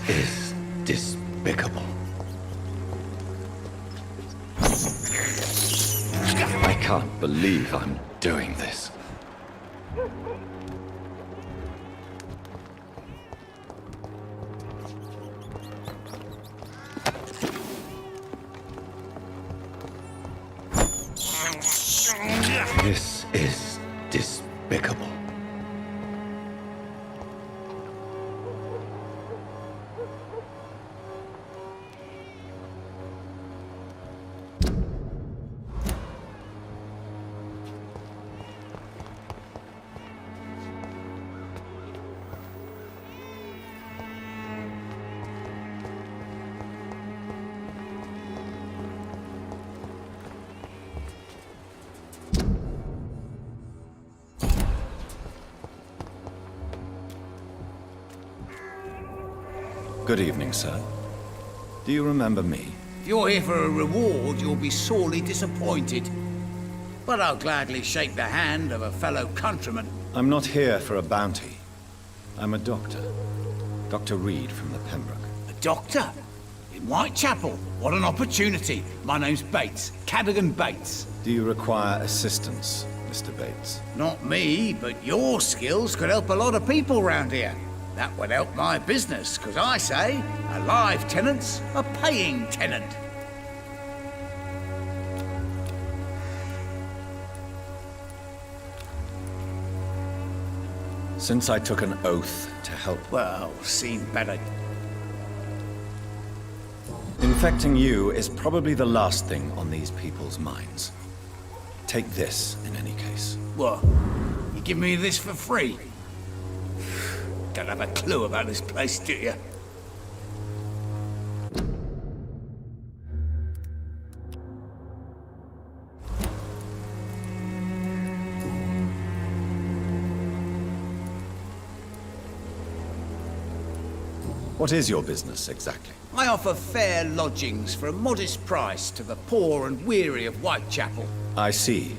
is despicable. I can't believe I'm doing this. This is despicable. Good evening, sir. Do you remember me? If you're here for a reward, you'll be sorely disappointed. But I'll gladly shake the hand of a fellow countryman. I'm not here for a bounty. I'm a doctor. Dr. Reed from the Pembroke. A doctor? In Whitechapel? What an opportunity. My name's Bates. Cadogan Bates. Do you require assistance, Mr. Bates? Not me, but your skills could help a lot of people round here. That would help my business, because I say, a live tenant's a paying tenant. Since I took an oath to help... Well, seen better. Infecting you is probably the last thing on these people's minds. Take this, in any case. What? You give me this for free? Don't have a clue about this place, do you? What is your business, exactly? I offer fair lodgings for a modest price to the poor and weary of Whitechapel. I see.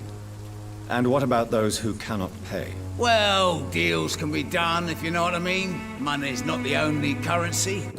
And what about those who cannot pay? Well, deals can be done, if you know what I mean. Money's not the only currency.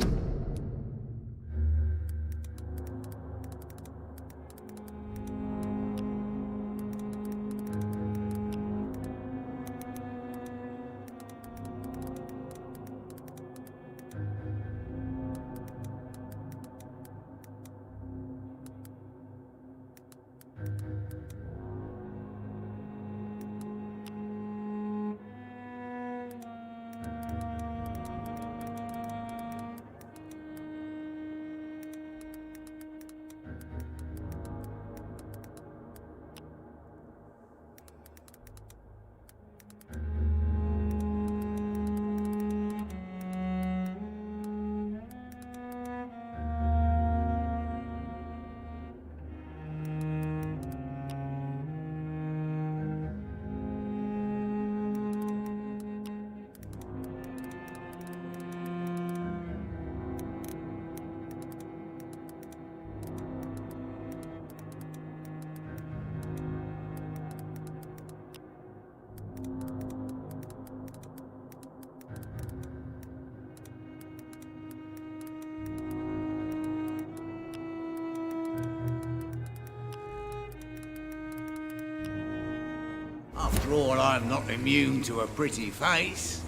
After all, I'm not immune to a pretty face.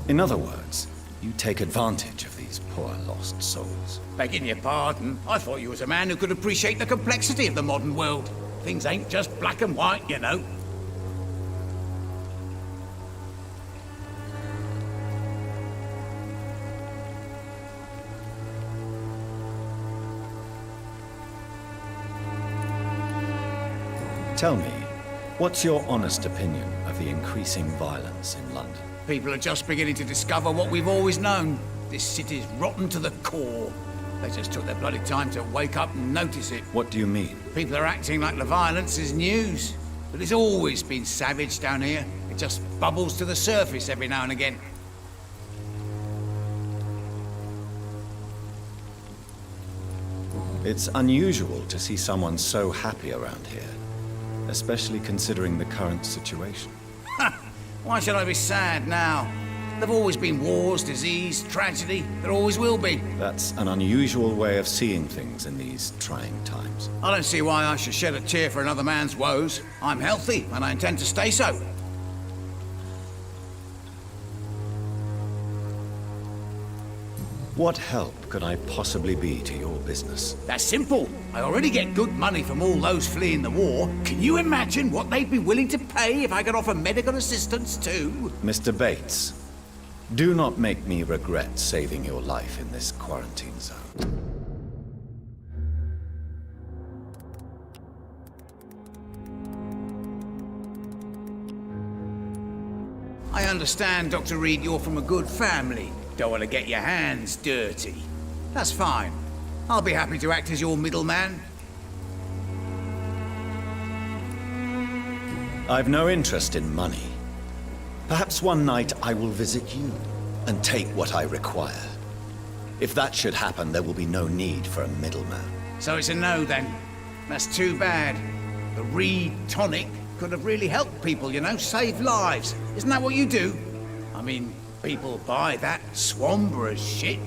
In other words, you take advantage of these poor lost souls. Begging your pardon, I thought you was a man who could appreciate the complexity of the modern world. Things ain't just black and white, you know. Tell me, what's your honest opinion of the increasing violence in London? People are just beginning to discover what we've always known. This city's rotten to the core. They just took their bloody time to wake up and notice it. What do you mean? People are acting like the violence is news. But it's always been savage down here. It just bubbles to the surface every now and again. It's unusual to see someone so happy around here, especially considering the current situation. Why should I be sad now? There've always been wars, disease, tragedy. There always will be. That's an unusual way of seeing things in these trying times. I don't see why I should shed a tear for another man's woes. I'm healthy, and I intend to stay so. What help could I possibly be to your business? That's simple. I already get good money from all those fleeing the war. Can you imagine what they'd be willing to pay if I could offer medical assistance too? Mr. Bates, do not make me regret saving your life in this quarantine zone. I understand, Dr. Reed, you're from a good family. Don't want to get your hands dirty. That's fine. I'll be happy to act as your middleman. I've no interest in money. Perhaps one night I will visit you and take what I require. If that should happen, there will be no need for a middleman. So it's a no, then. That's too bad. The Reed tonic could have really helped people, you know, save lives. Isn't that what you do? I mean, people buy that Swanborough shit.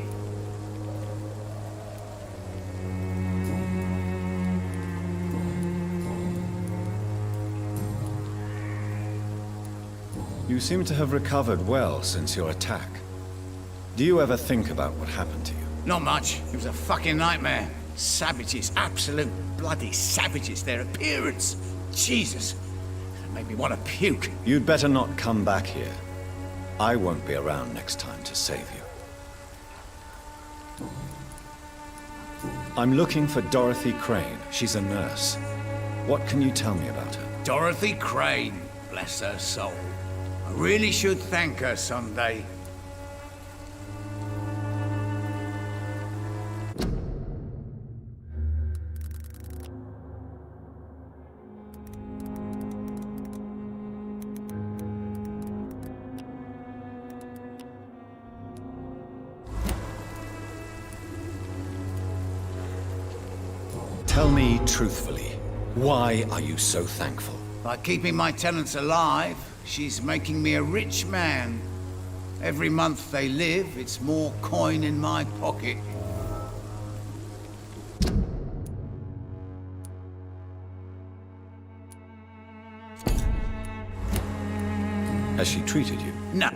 You seem to have recovered well since your attack. Do you ever think about what happened to you? Not much. It was a fucking nightmare. Savages, absolute bloody savages. Their appearance. Jesus. It made me want to puke. You'd better not come back here. I won't be around next time to save you. I'm looking for Dorothy Crane. She's a nurse. What can you tell me about her? Dorothy Crane. Bless her soul. I really should thank her someday. Tell me truthfully, why are you so thankful? By keeping my tenants alive, she's making me a rich man. Every month they live, it's more coin in my pocket. Has she treated you? No.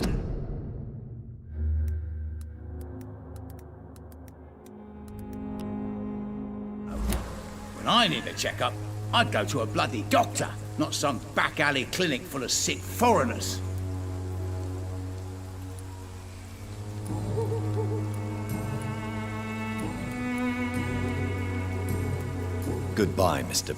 When I need a checkup, I'd go to a bloody doctor, not some back alley clinic full of sick foreigners. Goodbye, Mr.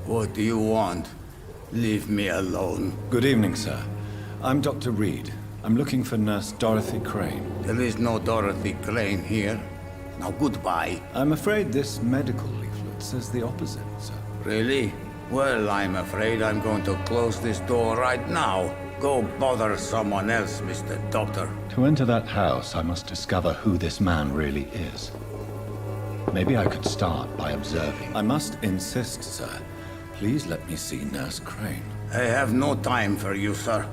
What do you want? Leave me alone. Good evening, sir. I'm Dr. Reed. I'm looking for Nurse Dorothy Crane. There is no Dorothy Crane here. Now goodbye. I'm afraid this medical leaflet says the opposite, sir. Really? Well, I'm afraid I'm going to close this door right now. Go bother someone else, Mr. Doctor. To enter that house, I must discover who this man really is. Maybe I could start by observing. I must insist, sir. Please let me see Nurse Crane. I have no time for you, sir.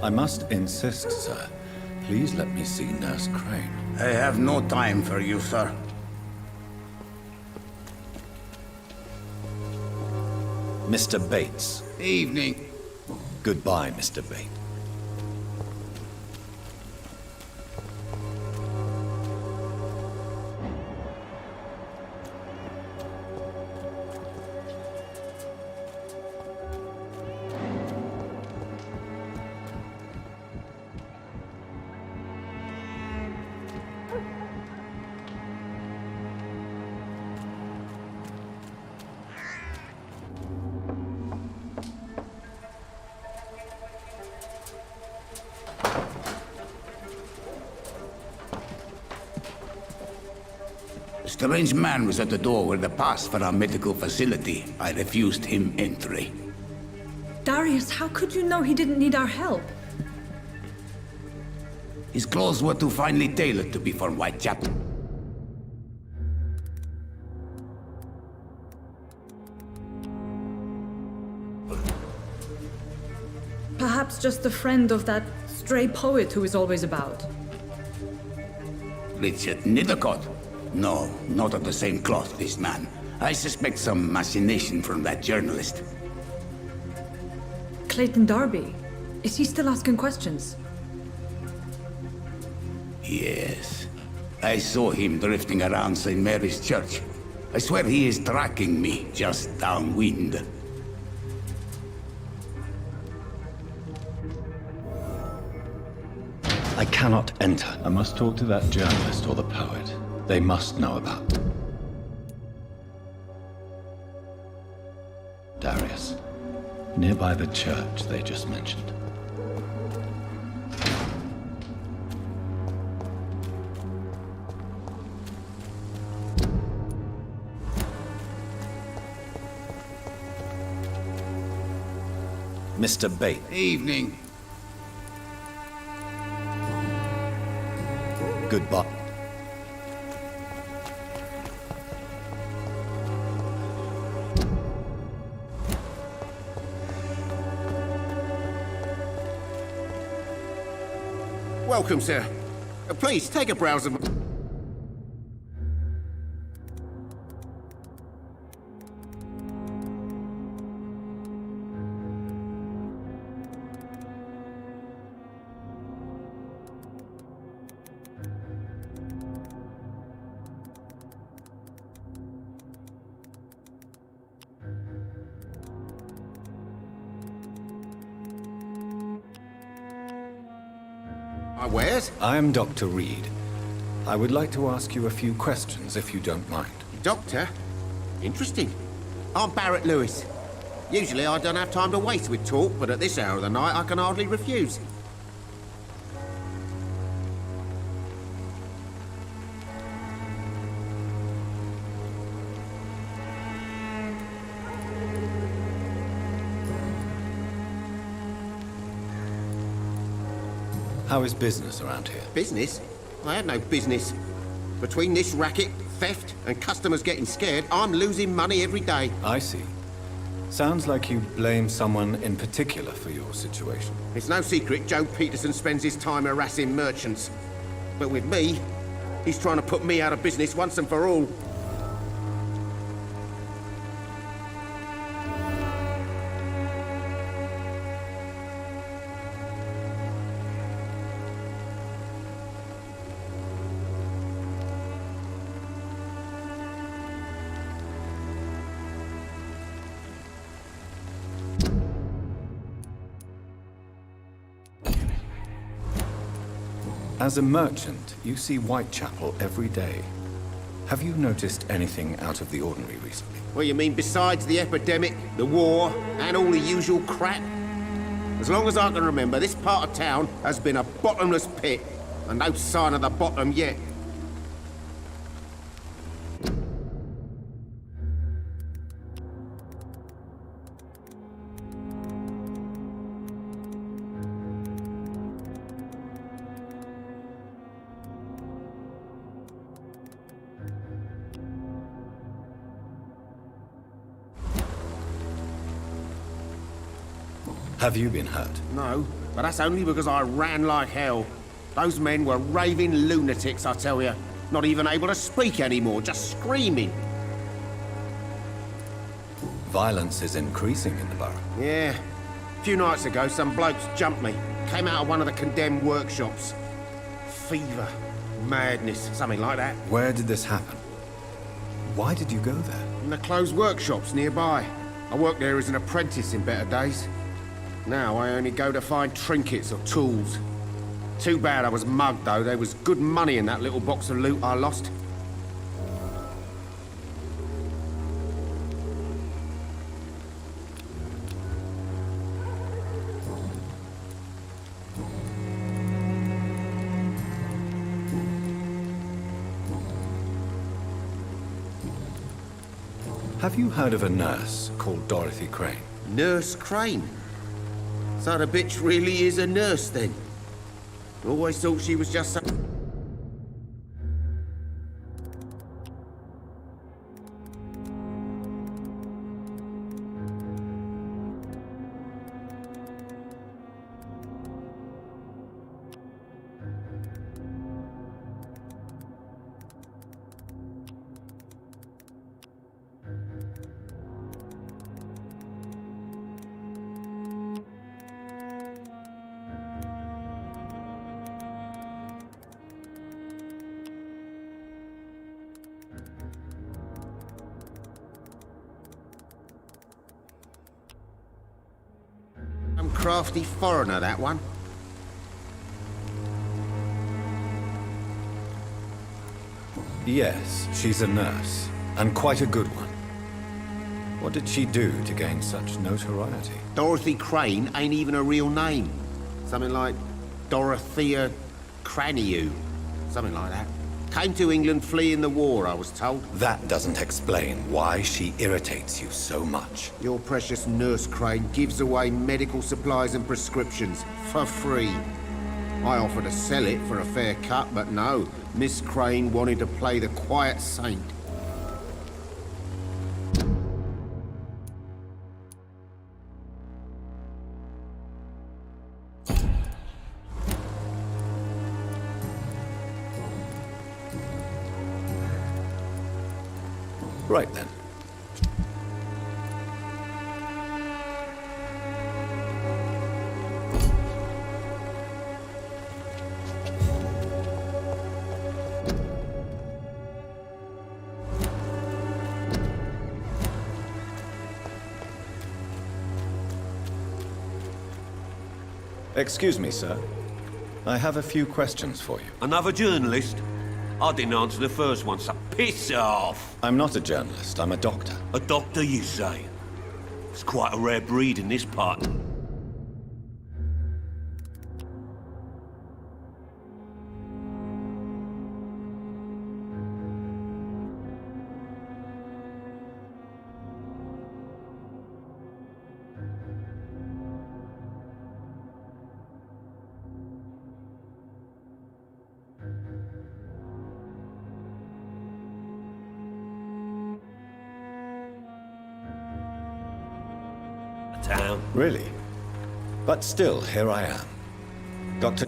I must insist, sir. Please let me see Nurse Crane. I have no time for you, sir. Mr. Bates. Evening. Goodbye, Mr. Bates. Strange man was at the door with a pass for our medical facility. I refused him entry. Darius, how could you know he didn't need our help? His clothes were too finely tailored to be from Whitechapel. Perhaps just a friend of that stray poet who is always about. Richard Nethercott? No, not of the same cloth, this man. I suspect some machination from that journalist. Clayton Darby. Is he still asking questions? Yes. I saw him drifting around St. Mary's Church. I swear he is tracking me, just downwind. I cannot enter. I must talk to that journalist or the poet. They must know about Darius. Nearby the church they just mentioned. Mr. Bate. Evening. Goodbye. Welcome, sir. Please, take a browse of... Wares? I am Dr. Reed. I would like to ask you a few questions, if you don't mind. Doctor? Interesting. I'm Barrett Lewis. Usually I don't have time to waste with talk, but at this hour of the night I can hardly refuse. How is business around here? Business? I had no business. Between this racket, theft, and customers getting scared, I'm losing money every day. I see. Sounds like you blame someone in particular for your situation. It's no secret Joe Peterson spends his time harassing merchants. But with me, he's trying to put me out of business once and for all. As a merchant, you see Whitechapel every day. Have you noticed anything out of the ordinary recently? What you mean besides the epidemic, the war, and all the usual crap? As long as I can remember, this part of town has been a bottomless pit, and no sign of the bottom yet. Have you been hurt? No, but that's only because I ran like hell. Those men were raving lunatics, I tell you. Not even able to speak anymore, just screaming. Violence is increasing in the borough. Yeah. A few nights ago, some blokes jumped me. Came out of one of the condemned workshops. Fever, madness, something like that. Where did this happen? Why did you go there? In the closed workshops nearby. I worked there as an apprentice in better days. Now I only go to find trinkets or tools. Too bad I was mugged, though. There was good money in that little box of loot I lost. Have you heard of a nurse called Dorothy Crane? Nurse Crane? So the bitch really is a nurse, then? Always thought she was just some... Some crafty foreigner, that one. Yes, she's a nurse, and quite a good one. What did she do to gain such notoriety? Dorothy Crane ain't even a real name. Something like Dorothea Craniu. Something like that. Came to England fleeing the war, I was told. That doesn't explain why she irritates you so much. Your precious Nurse Crane gives away medical supplies and prescriptions for free. I offered to sell it for a fair cut, but no. Miss Crane wanted to play the quiet saint. Right then. Excuse me, sir. I have a few questions for you. Another journalist? I didn't answer the first one, so piss off! I'm not a journalist, I'm a doctor. A doctor, you say? It's quite a rare breed in this part. Town. Really? But still, here I am. Dr.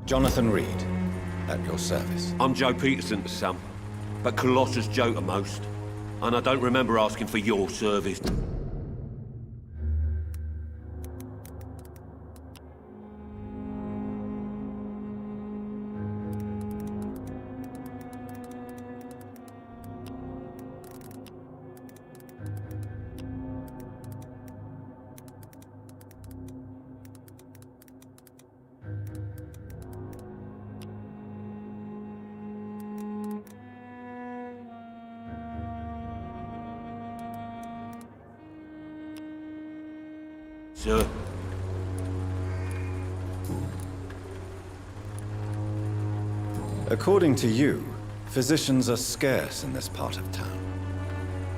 Jonathan Reed, at your service. I'm Joe Peterson to some, but Colossus Joe to most. And I don't remember asking for your service. Sir. According to you, physicians are scarce in this part of town.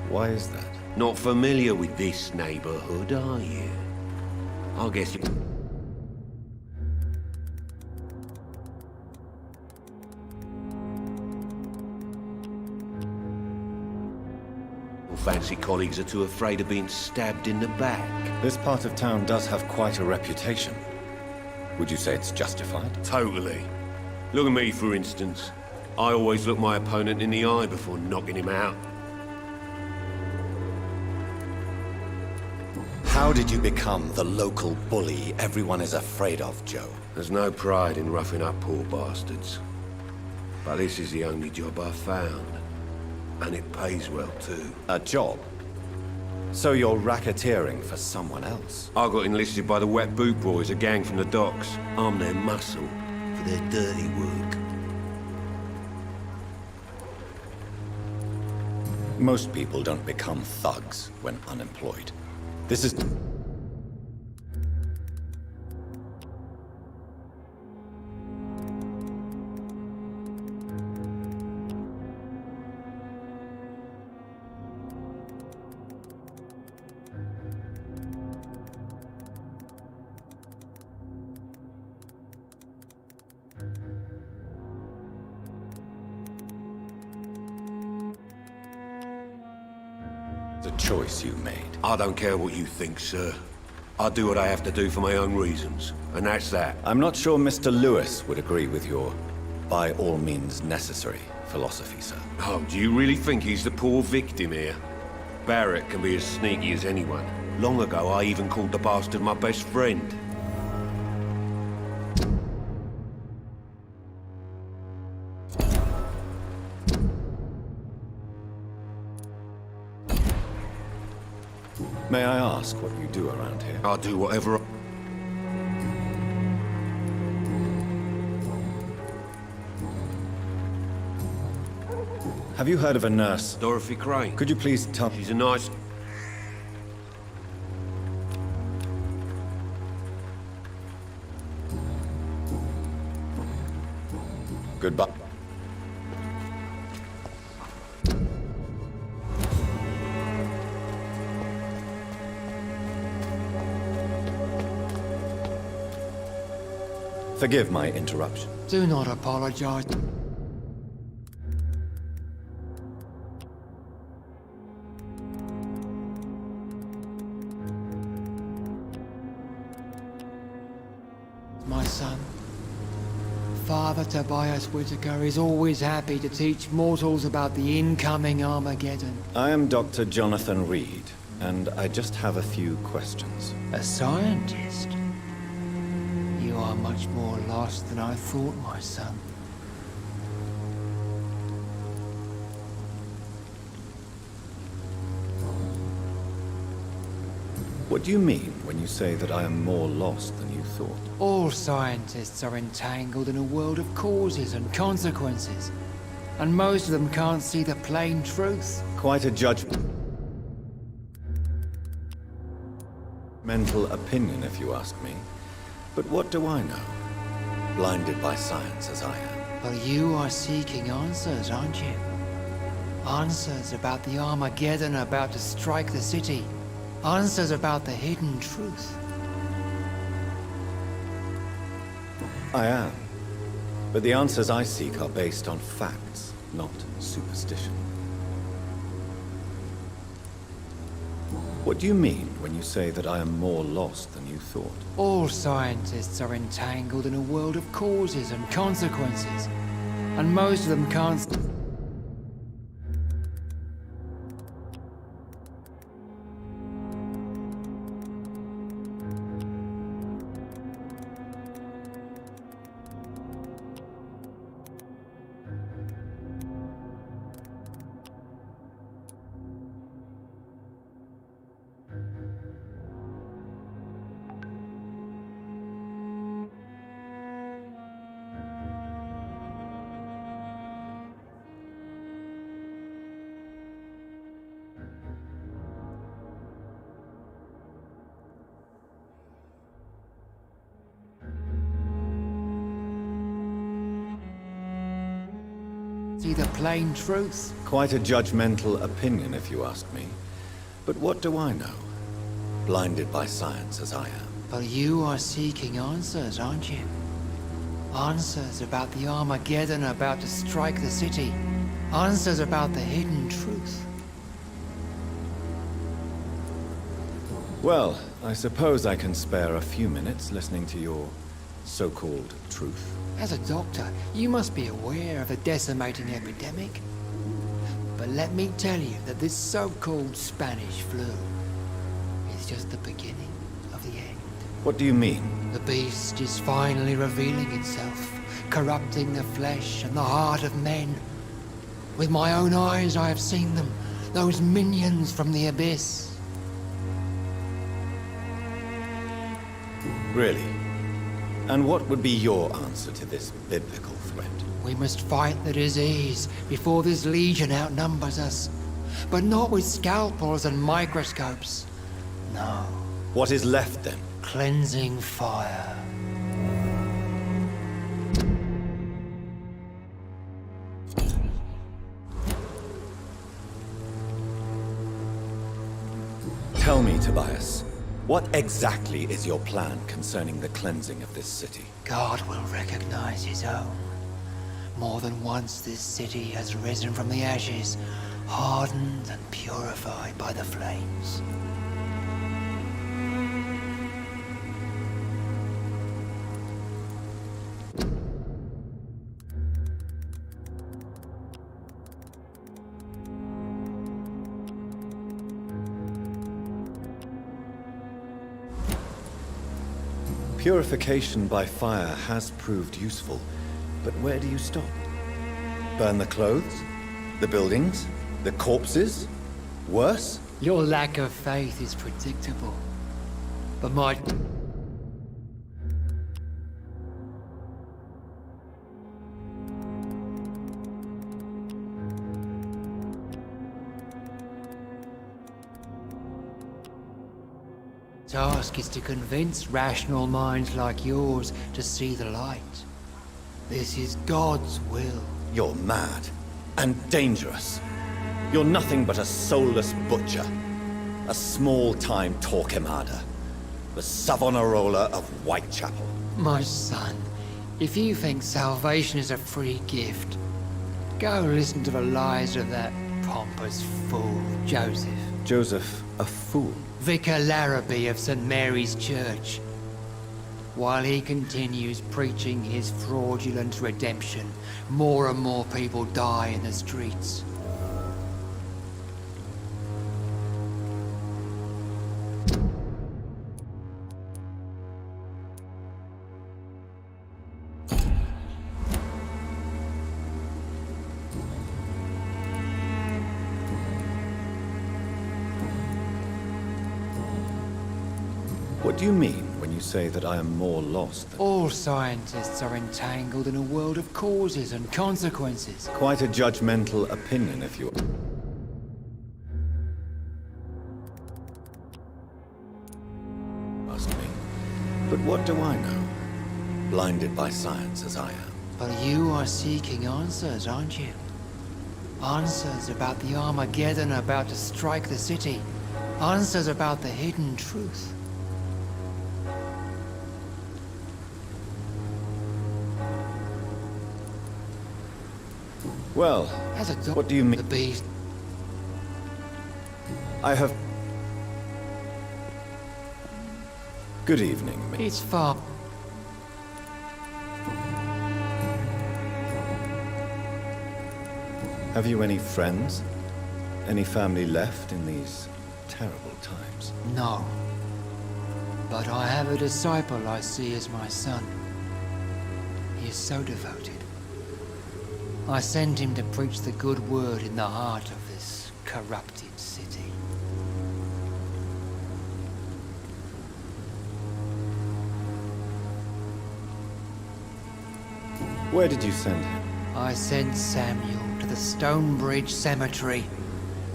Why is that? Not familiar with this neighborhood, are you? I guess you... Fancy colleagues are too afraid of being stabbed in the back. This part of town does have quite a reputation. Would you say it's justified? Totally. Look at me, for instance. I always look my opponent in the eye before knocking him out. How did you become the local bully everyone is afraid of, Joe? There's no pride in roughing up poor bastards. But this is the only job I've found. And it pays well, too. A job? So you're racketeering for someone else? I got enlisted by the Wet Boot Boys, a gang from the docks. I'm their muscle for their dirty work. Most people don't become thugs when unemployed. This is... the choice you made. I don't care what you think, sir. I do what I have to do for my own reasons, and that's that. I'm not sure Mr. Lewis would agree with your by all means necessary philosophy, sir. Oh, do you really think he's the poor victim here? Barrett can be as sneaky as anyone. Long ago, I even called the bastard my best friend. May I ask what you do around here? I do whatever Have you heard of a nurse? Dorothy Crane. Could you please tell... She's a nice... Goodbye. Forgive my interruption. Do not apologize. My son, Father Tobias Whitaker is always happy to teach mortals about the incoming Armageddon. I am Dr. Jonathan Reed, and I just have a few questions. A scientist? You are much more lost than I thought, my son. What do you mean when you say that I am more lost than you thought? All scientists are entangled in a world of causes and consequences, and most of them can't see the plain truth. Quite a judgment. Mental opinion, if you ask me. But what do I know? Blinded by science as I am. Well, you are seeking answers, aren't you? Answers about the Armageddon about to strike the city. Answers about the hidden truth. I am. But the answers I seek are based on facts, not superstition. What do you mean when you say that I am more lost than you thought? All scientists are entangled in a world of causes and consequences, and most of them can't... see the plain truth. Quite a judgmental opinion, if you ask me. But what do I know? Blinded by science as I am. Well, you are seeking answers, aren't you? Answers about the Armageddon about to strike the city. Answers about the hidden truth. Well, I suppose I can spare a few minutes listening to your so-called truth. As a doctor, you must be aware of the decimating epidemic. But let me tell you that this so-called Spanish flu is just the beginning of the end. What do you mean? The beast is finally revealing itself, corrupting the flesh and the heart of men. With my own eyes I have seen them, those minions from the abyss. Really? And what would be your answer to this biblical threat? We must fight the disease before this legion outnumbers us. but not with scalpels and microscopes. No. What is left then? Cleansing fire. Tell me, Tobias, what exactly is your plan concerning the cleansing of this city? God will recognize his own. More than once this city has risen from the ashes, hardened and purified by the flames. Purification by fire has proved useful, but where do you stop? Burn the clothes? The buildings? The corpses? Worse? Your lack of faith is predictable. But my... task is to convince rational minds like yours to see the light. This is God's will. You're mad and dangerous. You're nothing but a soulless butcher. A small-time Torquemada. The Savonarola of Whitechapel. My son, if you think salvation is a free gift, go listen to the lies of that pompous fool, Joseph. Joseph, a fool? Vicar Larrabee of St. Mary's Church. While he continues preaching his fraudulent redemption, more and more people die in the streets. What do you mean when you say that I am more lost than... All scientists are entangled in a world of causes and consequences. Quite a judgmental opinion, if you... Must be. But what do I know? Blinded by science as I am. But you are seeking answers, aren't you? Answers about the Armageddon about to strike the city. Answers about the hidden truth. Well, what do you mean? The beast. I have... Good evening. It's far. Have you any friends? Any family left in these terrible times? No. But I have a disciple I see as my son. He is so devoted. I sent him to preach the good word in the heart of this corrupted city. Where did you send him? I sent Samuel to the Stonebridge Cemetery,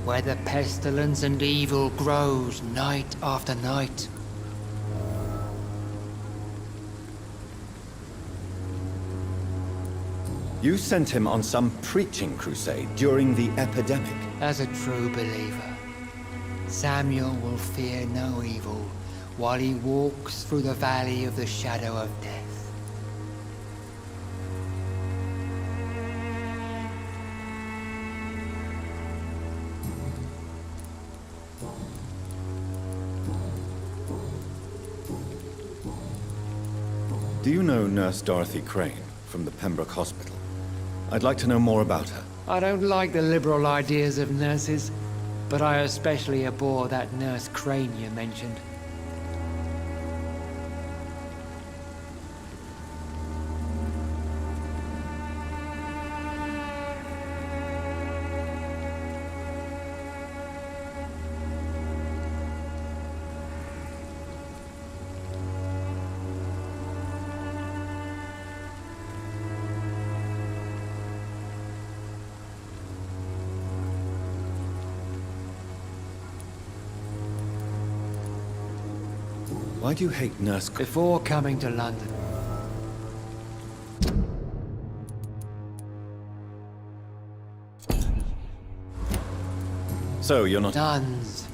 where the pestilence and evil grows night after night. You sent him on some preaching crusade during the epidemic. As a true believer, Samuel will fear no evil while he walks through the valley of the shadow of death. Do you know Nurse Dorothy Crane from the Pembroke Hospital? I'd like to know more about her. I don't like the liberal ideas of nurses, but I especially abhor that Nurse Crane you mentioned. Why do you hate nurse... Before coming to London. So, you're not... Nuns.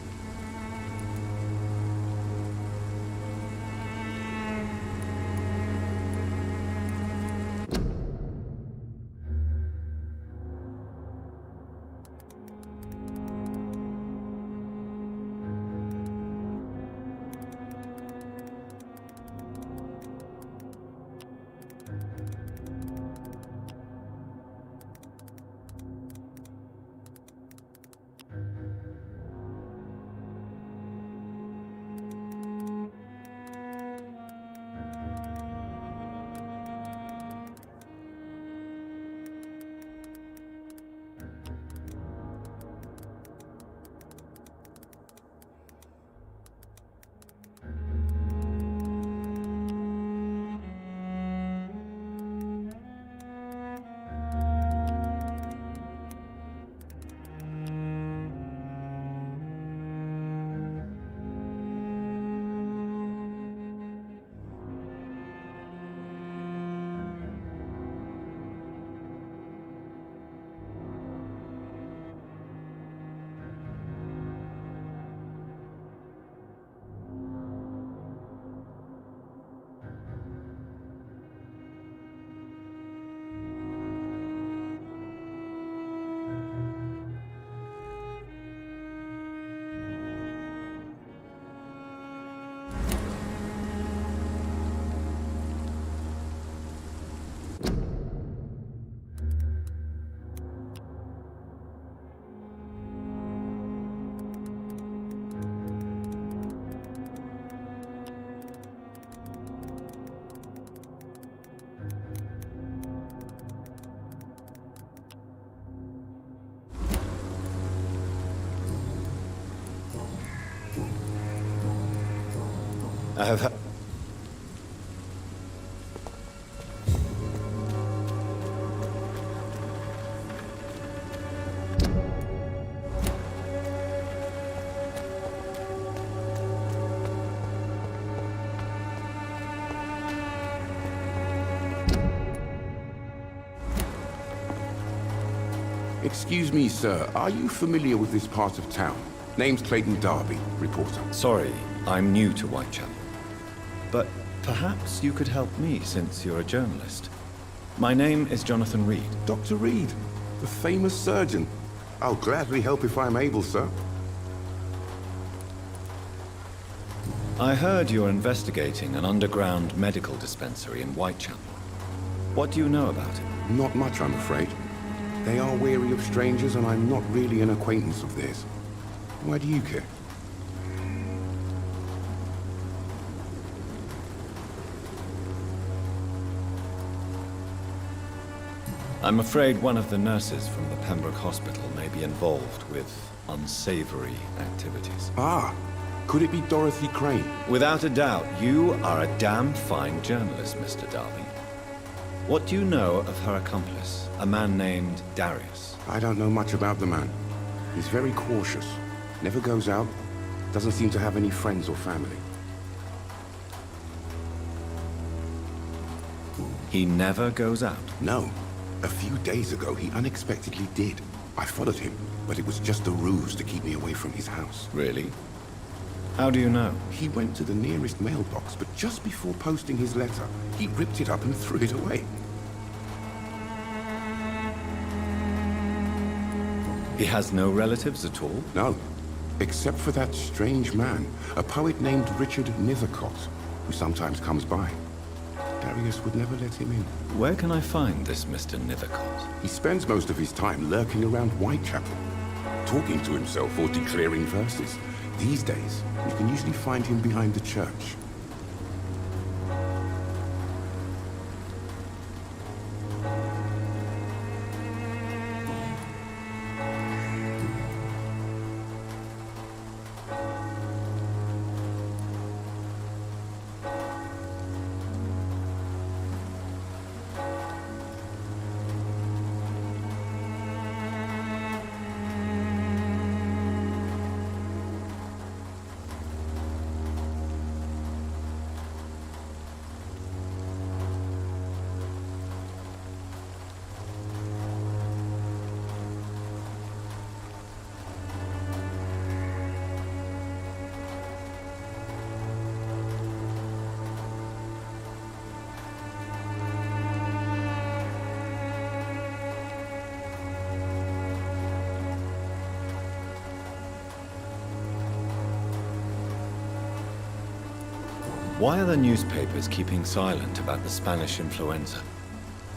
I have... Excuse me, sir. Are you familiar with this part of town? Name's Clayton Darby, reporter. Sorry, I'm new to Whitechapel. But perhaps you could help me, since you're a journalist. My name is Jonathan Reed. Dr. Reed, the famous surgeon. I'll gladly help if I'm able, sir. I heard you're investigating an underground medical dispensary in Whitechapel. What do you know about it? Not much, I'm afraid. They are wary of strangers, and I'm not really an acquaintance of theirs. Why do you care? I'm afraid one of the nurses from the Pembroke Hospital may be involved with unsavory activities. Ah, could it be Dorothy Crane? Without a doubt, you are a damn fine journalist, Mr. Darby. What do you know of her accomplice, a man named Darius? I don't know much about the man. He's very cautious. Never goes out. Doesn't seem to have any friends or family. He never goes out? No. A few days ago, he unexpectedly did. I followed him, but it was just a ruse to keep me away from his house. Really? How do you know? He went to the nearest mailbox, but just before posting his letter, he ripped it up and threw it away. He has no relatives at all? No. Except for that strange man, a poet named Richard Nethercott, who sometimes comes by. Darius would never let him in. Where can I find this Mr. Nethercott? He spends most of his time lurking around Whitechapel, talking to himself or declaring verses. These days, you can usually find him behind the church. Why are the newspapers keeping silent about the Spanish influenza?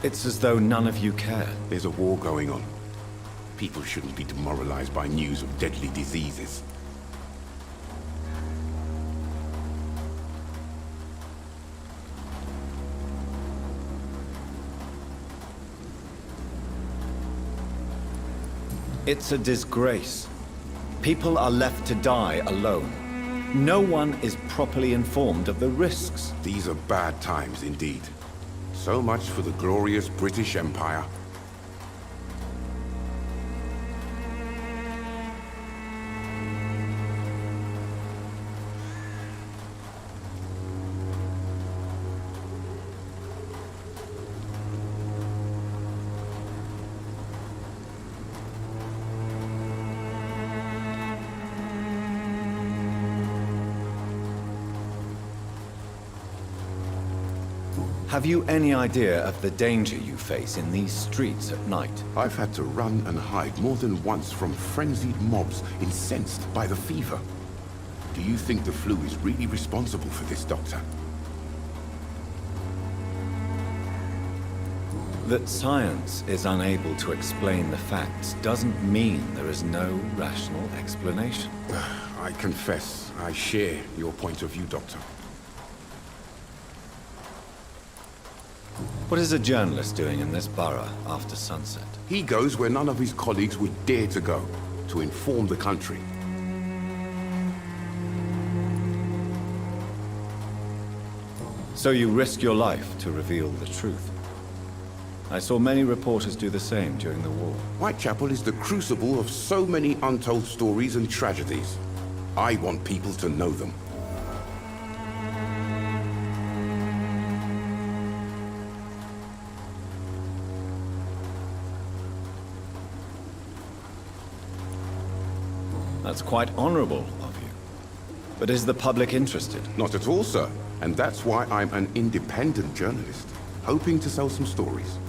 It's as though none of you care. There's a war going on. People shouldn't be demoralized by news of deadly diseases. It's a disgrace. People are left to die alone. No one is properly informed of the risks. These are bad times indeed. So much for the glorious British Empire. Have you any idea of the danger you face in these streets at night? I've had to run and hide more than once from frenzied mobs incensed by the fever. Do you think the flu is really responsible for this, Doctor? That science is unable to explain the facts doesn't mean there is no rational explanation. I confess, I share your point of view, Doctor. What is a journalist doing in this borough after sunset? He goes where none of his colleagues would dare to go, to inform the country. So you risk your life to reveal the truth. I saw many reporters do the same during the war. Whitechapel is the crucible of so many untold stories and tragedies. I want people to know them. That's quite honorable of you. But is the public interested? Not at all, sir. And that's why I'm an independent journalist, hoping to sell some stories.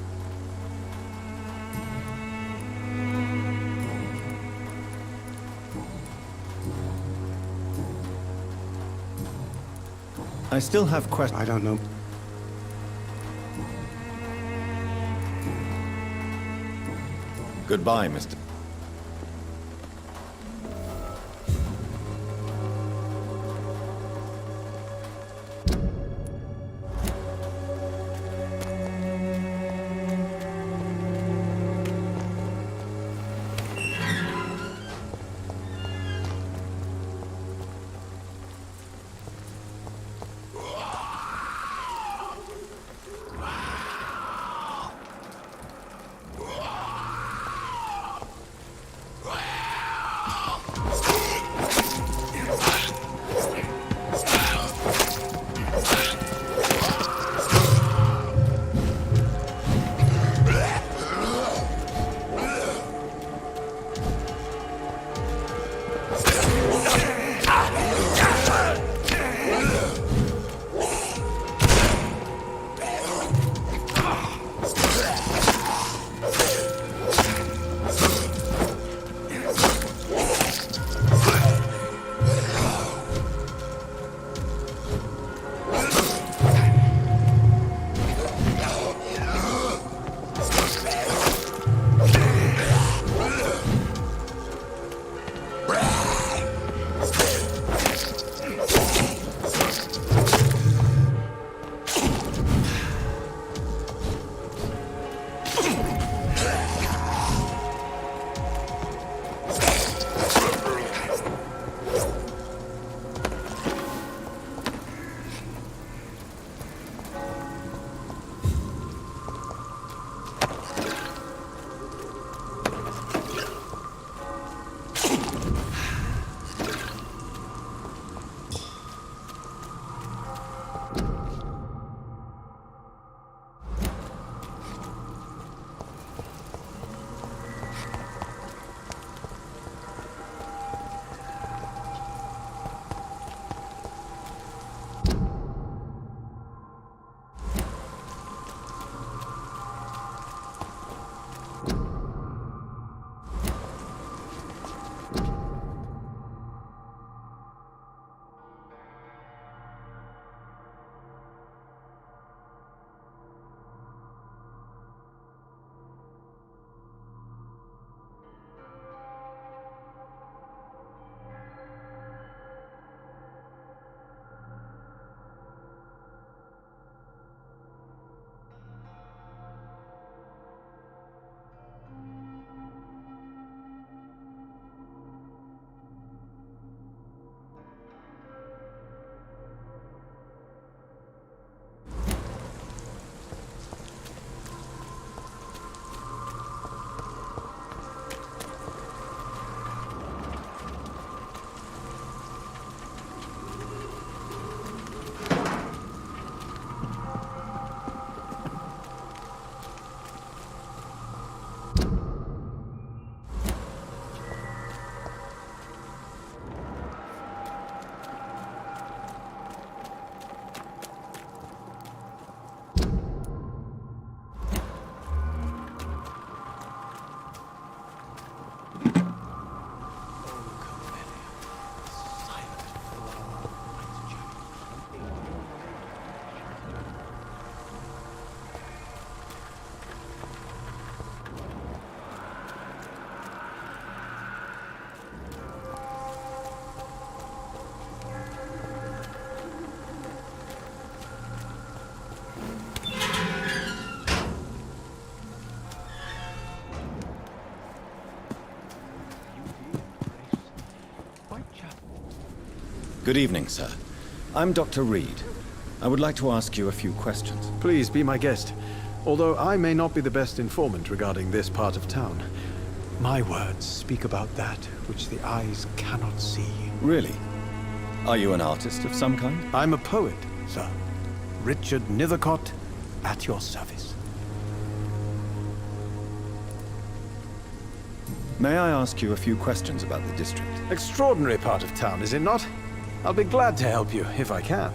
I still have questions. I don't know. Goodbye, Mr. Good evening, sir. I'm Dr. Reed. I would like to ask you a few questions. Please be my guest. Although I may not be the best informant regarding this part of town, my words speak about that which the eyes cannot see. Really? Are you an artist of some kind? I'm a poet, sir. Richard Nethercott, at your service. May I ask you a few questions about the district? Extraordinary part of town, is it not? I'll be glad to help you, if I can.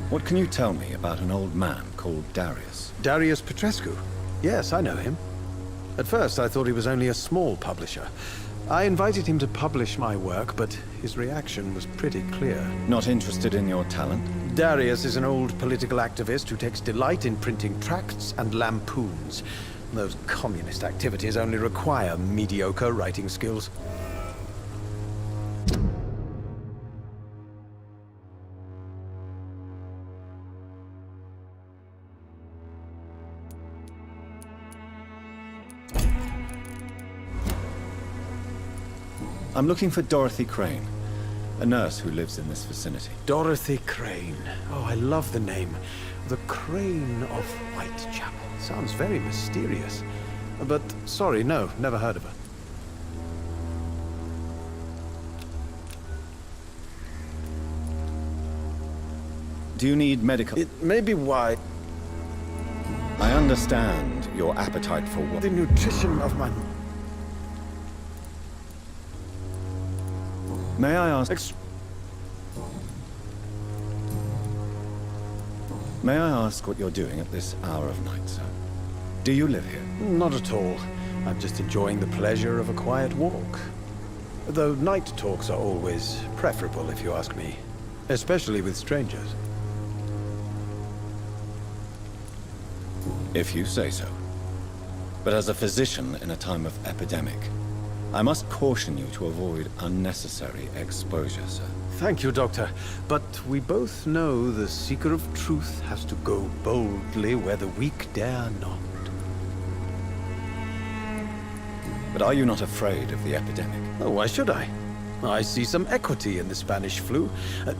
What can you tell me about an old man called Darius? Darius Petrescu? Yes, I know him. At first, I thought he was only a small publisher. I invited him to publish my work, but his reaction was pretty clear. Not interested in your talent? Darius is an old political activist who takes delight in printing tracts and lampoons. Those communist activities only require mediocre writing skills. I'm looking for Dorothy Crane, a nurse who lives in this vicinity. Dorothy Crane. Oh, I love the name. The Crane of Whitechapel. Sounds very mysterious. But, sorry, no, never heard of her. Do you need medical... It may be why... I understand your appetite for what... The nutrition of my... May I ask... May I ask what you're doing at this hour of night, sir? Do you live here? Not at all. I'm just enjoying the pleasure of a quiet walk. Though night talks are always preferable, if you ask me. Especially with strangers. If you say so. But as a physician in a time of epidemic, I must caution you to avoid unnecessary exposure, sir. Thank you, Doctor. But we both know the seeker of truth has to go boldly where the weak dare not. But are you not afraid of the epidemic? Oh, why should I? I see some equity in the Spanish flu.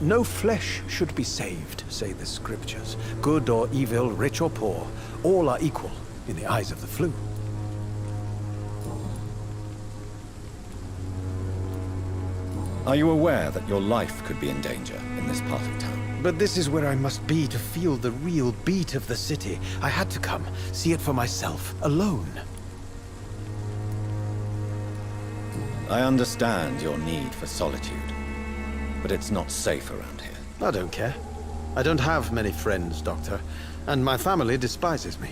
No flesh should be saved, say the scriptures. Good or evil, rich or poor, all are equal in the eyes of the flu. Are you aware that your life could be in danger in this part of town? But this is where I must be to feel the real beat of the city. I had to come, see it for myself, alone. I understand your need for solitude, but it's not safe around here. I don't care. I don't have many friends, Doctor, and my family despises me.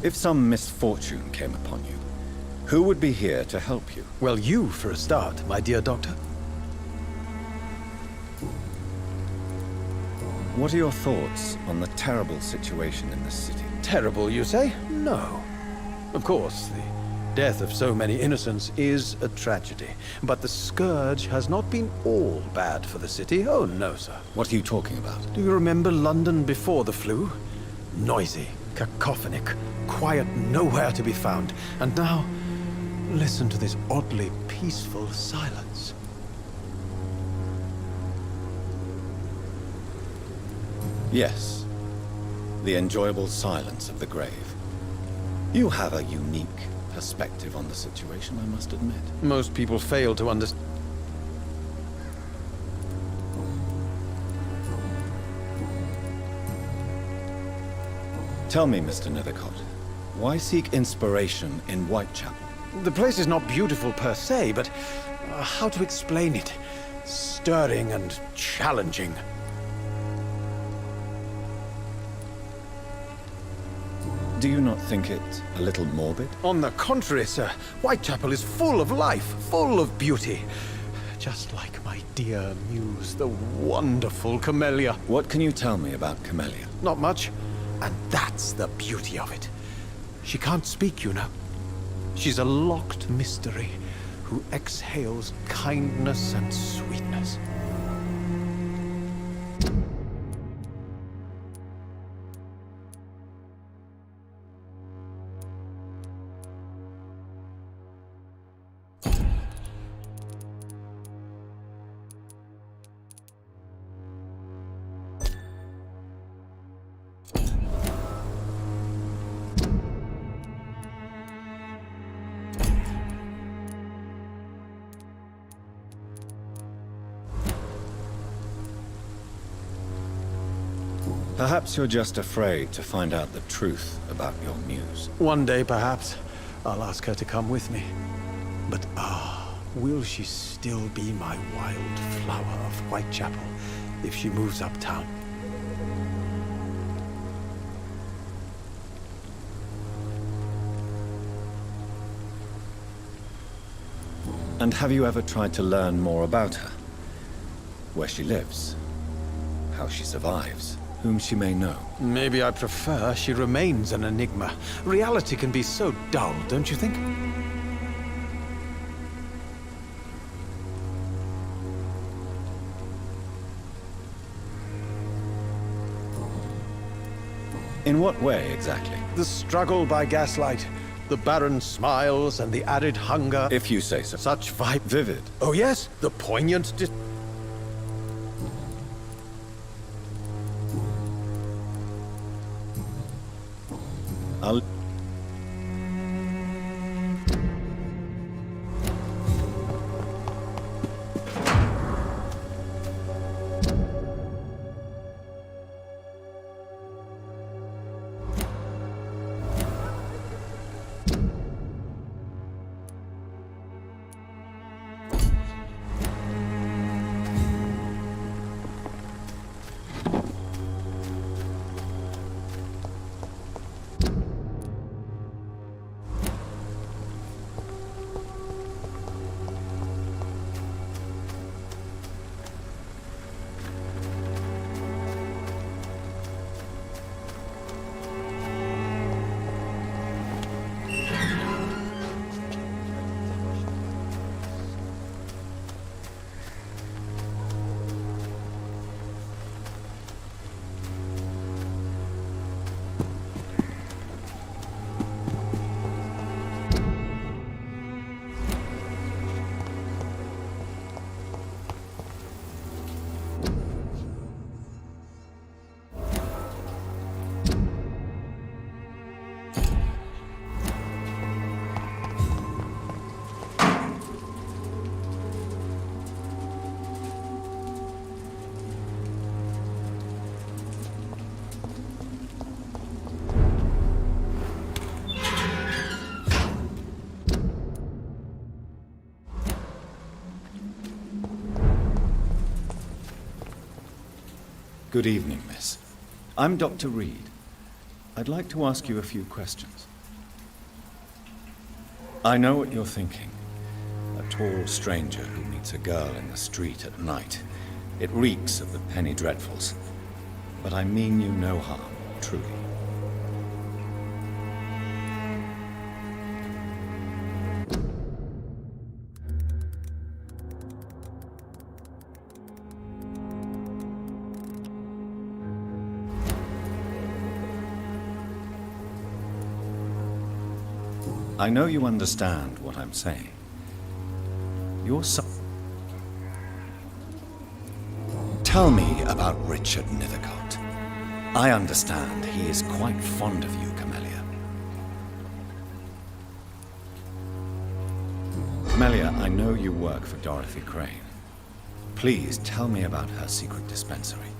If some misfortune came upon you, who would be here to help you? Well, you, for a start, my dear Doctor. What are your thoughts on the terrible situation in this city? Terrible, you say? No. Of course, the death of so many innocents is a tragedy. But the scourge has not been all bad for the city. Oh, no, sir. What are you talking about? Do you remember London before the flu? Noisy, cacophonic, quiet nowhere to be found. And now, listen to this oddly peaceful silence. Yes. The enjoyable silence of the grave. You have a unique perspective on the situation, I must admit. Most people fail to understand. Tell me, Mr. Nethercott, why seek inspiration in Whitechapel? The place is not beautiful per se, but how to explain it? Stirring and challenging. Do you not think it a little morbid? On the contrary, sir. Whitechapel is full of life, full of beauty. Just like my dear muse, the wonderful Camellia. What can you tell me about Camellia? Not much. And that's the beauty of it. She can't speak, you know. She's a locked mystery who exhales kindness and sweetness. Perhaps you're just afraid to find out the truth about your muse. One day, perhaps, I'll ask her to come with me. But will she still be my wild flower of Whitechapel if she moves uptown? And have you ever tried to learn more about her? Where she lives? How she survives? Whom she may know? Maybe I prefer she remains an enigma. Reality can be so dull, don't you think? In what way, exactly? The struggle by gaslight, the barren smiles and the added hunger. If you say so. Such vivid. Oh yes, the poignant I'll... Good evening, miss. I'm Dr. Reed. I'd like to ask you a few questions. I know what you're thinking. A tall stranger who meets a girl in the street at night. It reeks of the penny dreadfuls. But I mean you no harm, truly. I know you understand what I'm saying. Your son... Tell me about Richard Nethercott. I understand he is quite fond of you, Camellia. Camellia, I know you work for Dorothy Crane. Please tell me about her secret dispensary.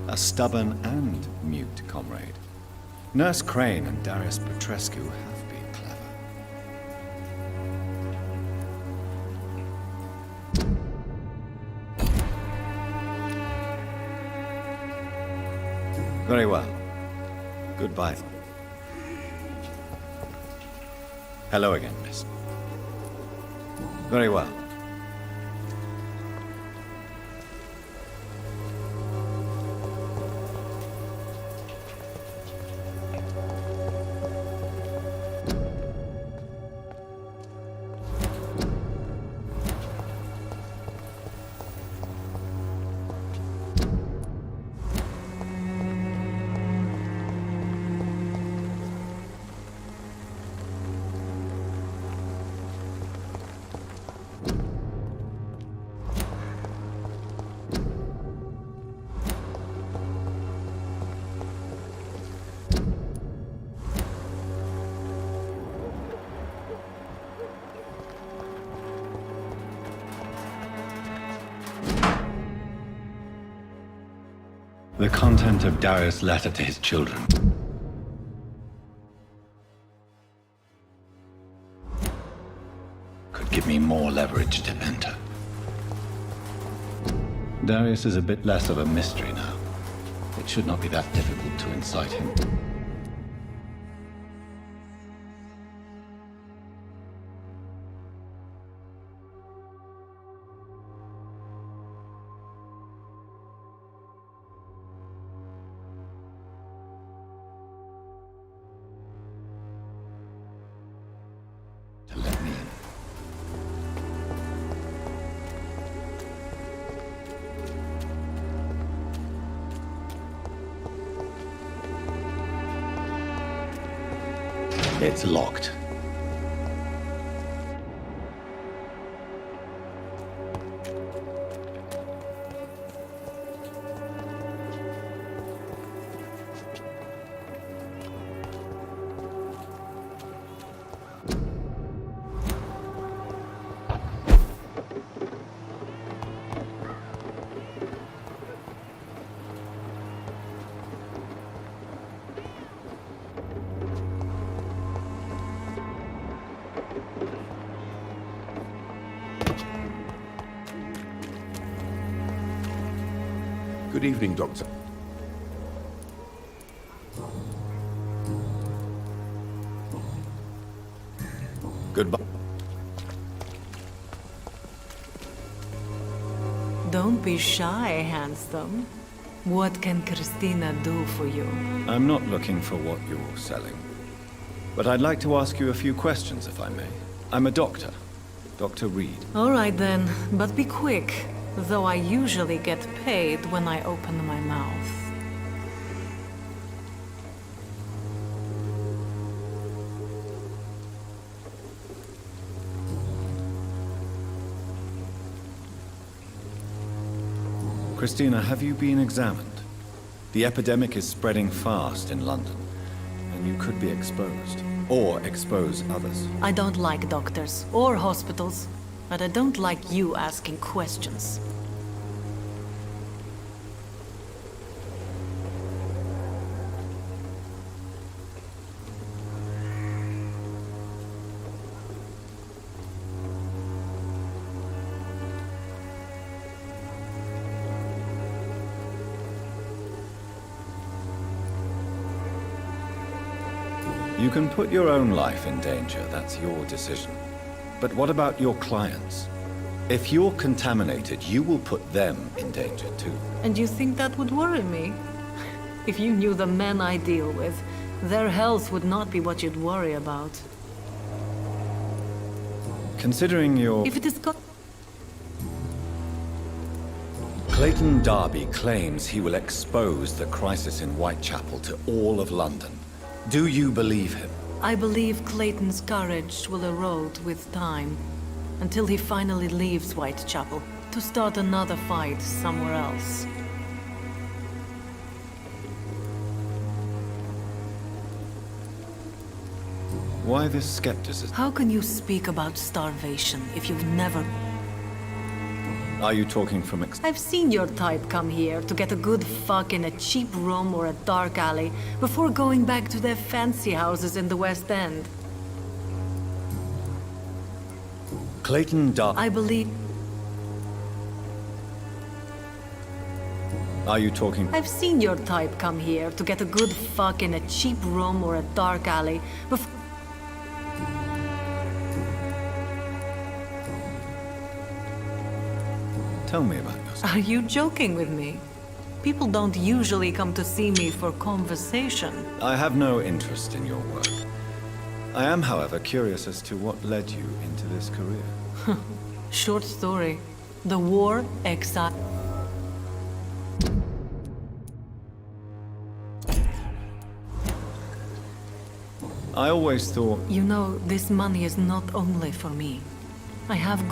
A stubborn and mute comrade. Nurse Crane and Darius Petrescu have been clever. Very well. Goodbye. Hello again, miss. Very well. The content of Darius' letter to his children. Could give me more leverage to enter. Darius is a bit less of a mystery now. It should not be that difficult to incite him. To let me in. It's locked. Good evening, Doctor. Goodbye. Don't be shy, handsome. What can Christina do for you? I'm not looking for what you're selling. But I'd like to ask you a few questions, if I may. I'm a doctor. Dr. Reed. All right then, but be quick. Though I usually get paid when I open my mouth. Christina, have you been examined? The epidemic is spreading fast in London, and you could be exposed, or expose others. I don't like doctors or hospitals, but I don't like you asking questions. You can put your own life in danger, that's your decision. But what about your clients? If you're contaminated, you will put them in danger too. And you think that would worry me? If you knew the men I deal with, their health would not be what you'd worry about. Considering your... If it is Clayton Darby claims he will expose the crisis in Whitechapel to all of London. Do you believe him? I believe Clayton's courage will erode with time, until he finally leaves Whitechapel to start another fight somewhere else. Why this skepticism? How can you speak about starvation if you've never... Are you talking from I've seen your type come here to get a good fuck in a cheap room or a dark alley before going back to their fancy houses in the West End. Clayton Darby... I believe... Are you talking... I've seen your type come here to get a good fuck in a cheap room or a dark alley before... Tell me about yourself. Are you joking with me? People don't usually come to see me for conversation. I have no interest in your work. I am, however, curious as to what led you into this career. Short story. The war, exile... I always thought... You know, this money is not only for me. I have...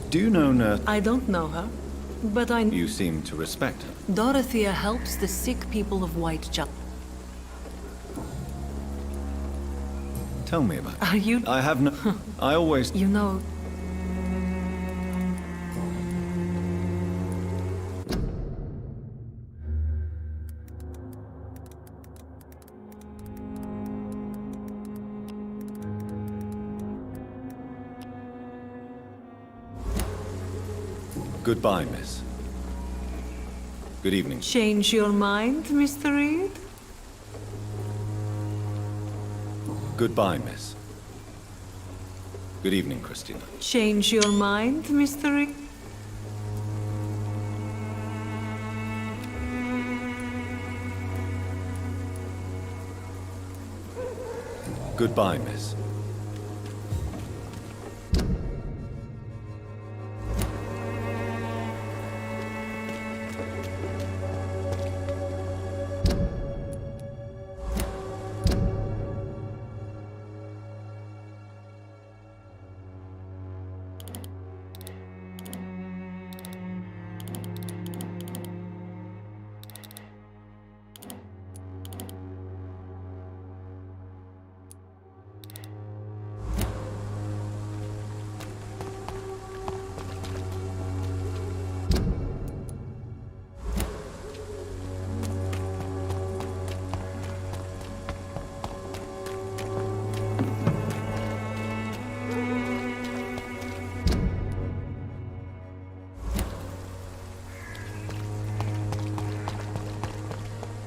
Do you know Nurse? I don't know her, but I... You seem to respect her. Dorothea helps the sick people of Whitechapel. Tell me about it. Are you... I have no... I always... You know... Goodbye, miss. Good evening. Change your mind, Mr. Reed? Goodbye, miss. Good evening, Christina. Change your mind, Mr. Reed? Goodbye, miss.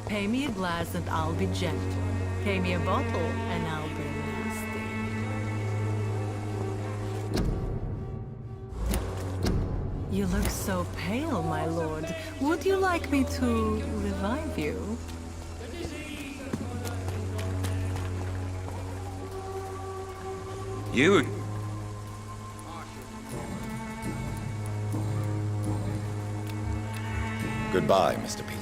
Pay me a glass and I'll be gentle. Pay me a bottle and I'll be nasty. You look so pale, my lord. Would you like me to revive you? You... Goodbye, Mr. Peter.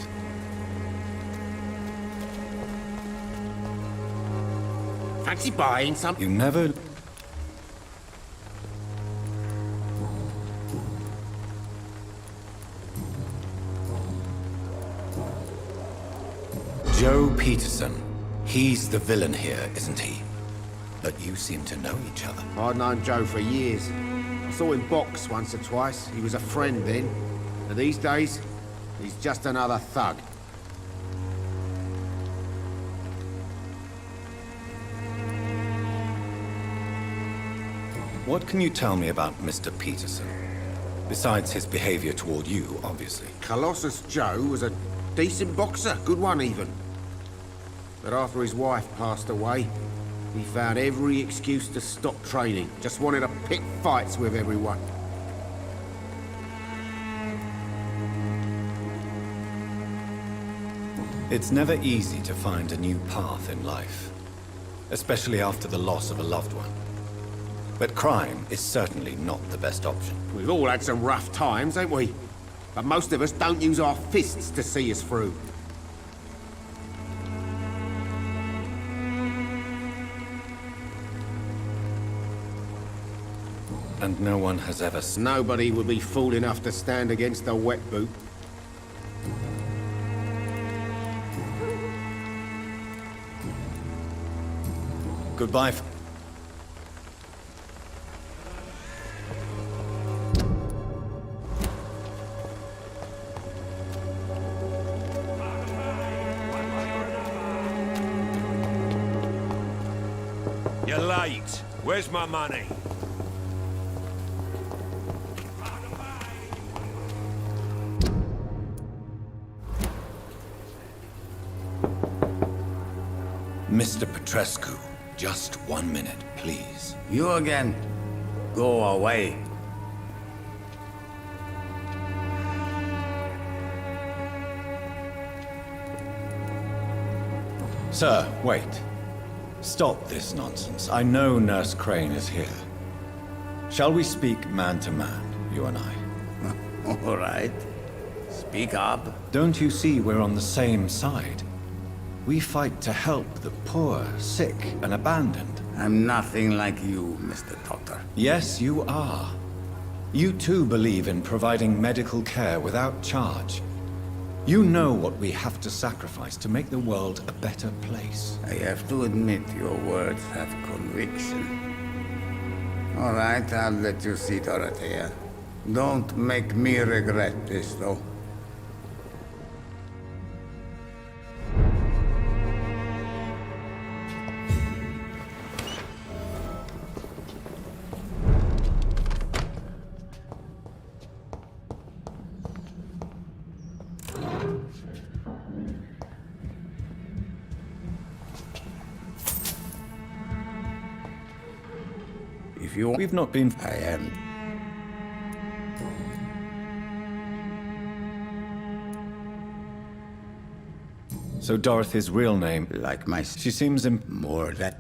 Fancy buying some? You never... Joe Peterson. He's the villain here, isn't he? But you seem to know each other. I'd known Joe for years. I saw him box once or twice. He was a friend then. But these days, he's just another thug. What can you tell me about Mr. Peterson? Besides his behavior toward you, obviously. Colossus Joe was a decent boxer, good one even. But after his wife passed away, he found every excuse to stop training. Just wanted to pick fights with everyone. It's never easy to find a new path in life, especially after the loss of a loved one. But crime is certainly not the best option. We've all had some rough times, ain't we? But most of us don't use our fists to see us through. And no one has ever... Nobody would be fool enough to stand against a wet boot. Goodbye. You're late. Where's my money? Mr. Petrescu, just 1 minute, please. You again. Go away. Sir, wait. Stop this nonsense. I know Nurse Crane is here. Shall we speak man to man, you and I? All right. Speak up. Don't you see we're on the same side? We fight to help the poor, sick, and abandoned. I'm nothing like you, Mr. Doctor. Yes, you are. You too believe in providing medical care without charge. You know what we have to sacrifice to make the world a better place. I have to admit your words have conviction. All right, I'll let you see Dorothea. Don't make me regret this, though. We've not been... I am. So Dorothy's real name... Like my... She seems more than...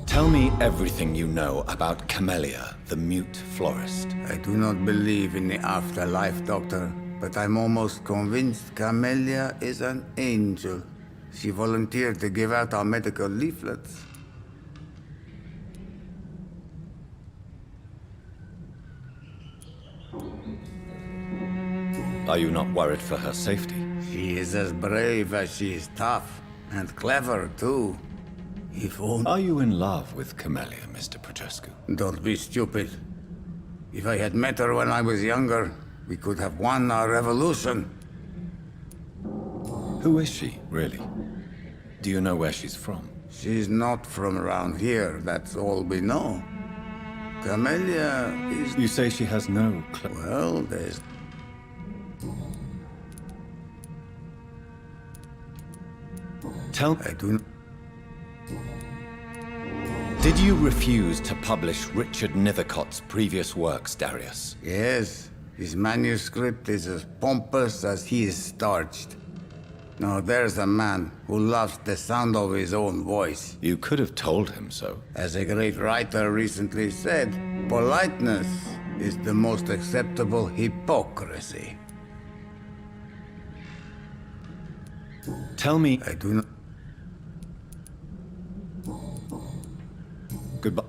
Tell me everything you know about Camellia, the mute florist. I do not believe in the afterlife, Doctor, but I'm almost convinced Camellia is an angel. She volunteered to give out our medical leaflets. Are you not worried for her safety? She is as brave as she is tough, and clever, too. If only... Are you in love with Camellia, Mr. Prochescu? Don't be stupid. If I had met her when I was younger, we could have won our revolution. Who is she, really? Do you know where she's from? She's not from around here, that's all we know. Camellia is... You say she has no Well, there's... Tell... I do not... Did you refuse to publish Richard Nethercott's previous works, Darius? Yes. His manuscript is as pompous as he is starched. Now there's a man who loves the sound of his own voice. You could have told him so. As a great writer recently said, politeness is the most acceptable hypocrisy. Tell me... I do not... Goodbye.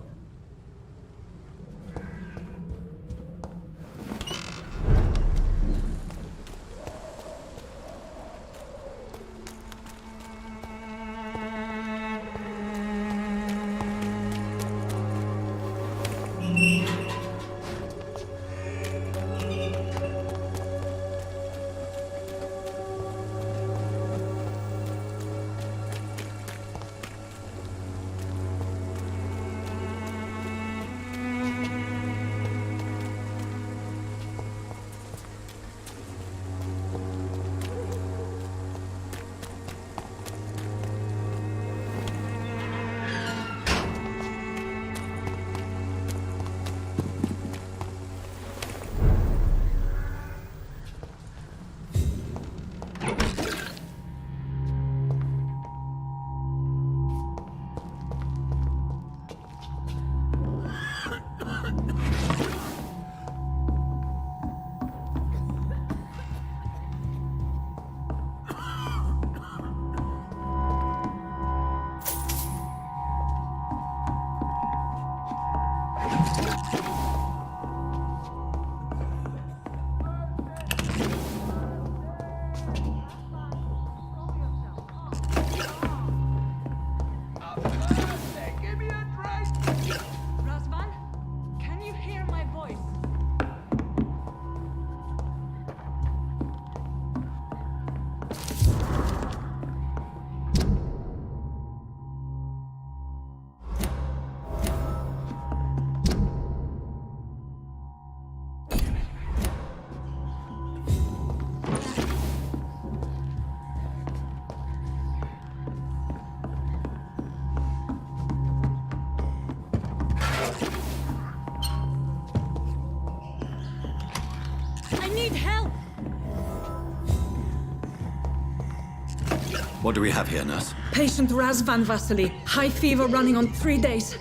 What do we have here, nurse? Patient Razvan Vasily. High fever running on 3 days.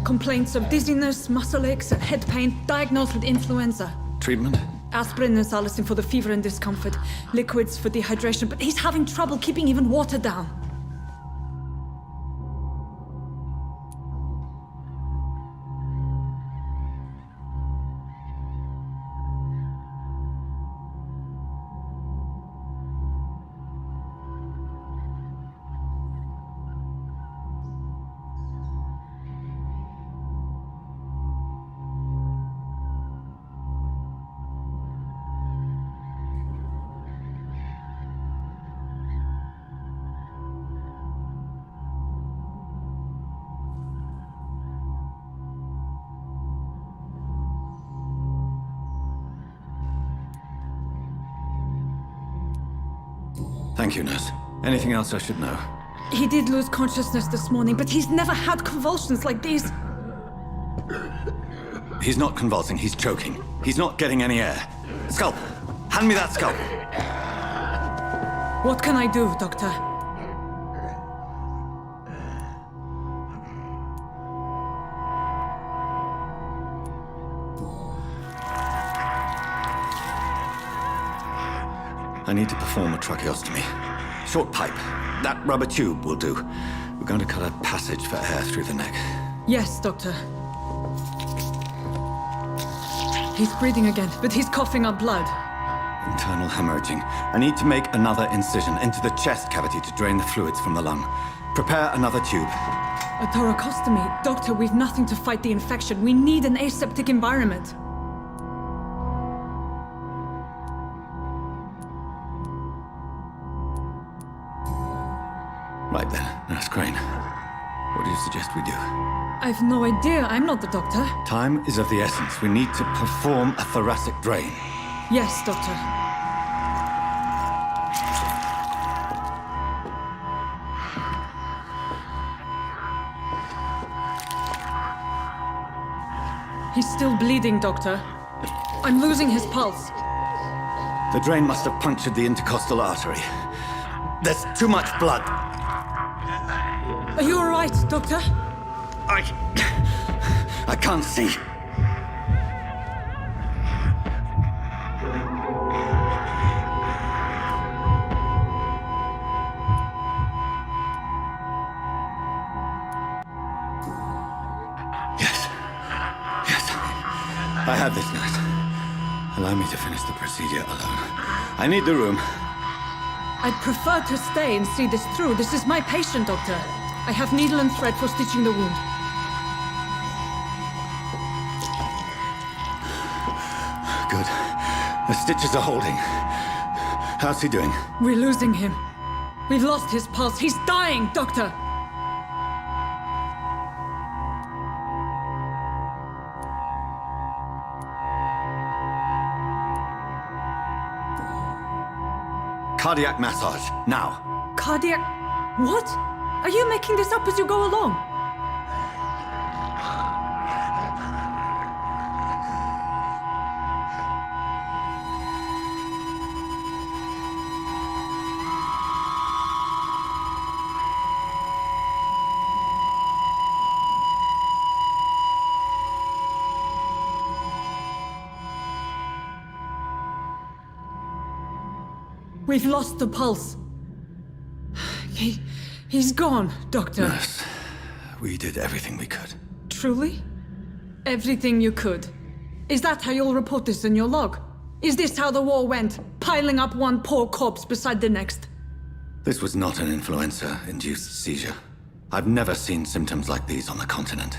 Complaints of dizziness, muscle aches, head pain. Diagnosed with influenza. Treatment? Aspirin and salicin for the fever and discomfort. Liquids for dehydration, but he's having trouble keeping even water down. Thank you, nurse. Anything else I should know? He did lose consciousness this morning, but he's never had convulsions like these. He's not convulsing, he's choking. He's not getting any air. Scalpel! Hand me that scalpel! What can I do, Doctor? I need to perform a tracheostomy. Short pipe. That rubber tube will do. We're going to cut a passage for air through the neck. Yes, Doctor. He's breathing again, but he's coughing up blood. Internal hemorrhaging. I need to make another incision into the chest cavity to drain the fluids from the lung. Prepare another tube. A thoracostomy? Doctor, we've nothing to fight the infection. We need an aseptic environment. Right then, Nurse Crane. What do you suggest we do? I've no idea. I'm not the doctor. Time is of the essence. We need to perform a thoracic drain. Yes, Doctor. He's still bleeding, Doctor. I'm losing his pulse. The drain must have punctured the intercostal artery. There's too much blood. Are you all right, Doctor? I can't see. Yes. I have this, nurse. Allow me to finish the procedure alone. I need the room. I'd prefer to stay and see this through. This is my patient, Doctor. I have needle and thread for stitching the wound. Good. The stitches are holding. How's he doing? We're losing him. We've lost his pulse. He's dying, Doctor! Cardiac massage, now. Cardiac... What? Are you making this up as you go along? We've lost the pulse. He's gone, Doctor. Nurse, we did everything we could. Truly? Everything you could? Is that how you'll report this in your log? Is this how the war went? Piling up one poor corpse beside the next? This was not an influenza-induced seizure. I've never seen symptoms like these on the continent.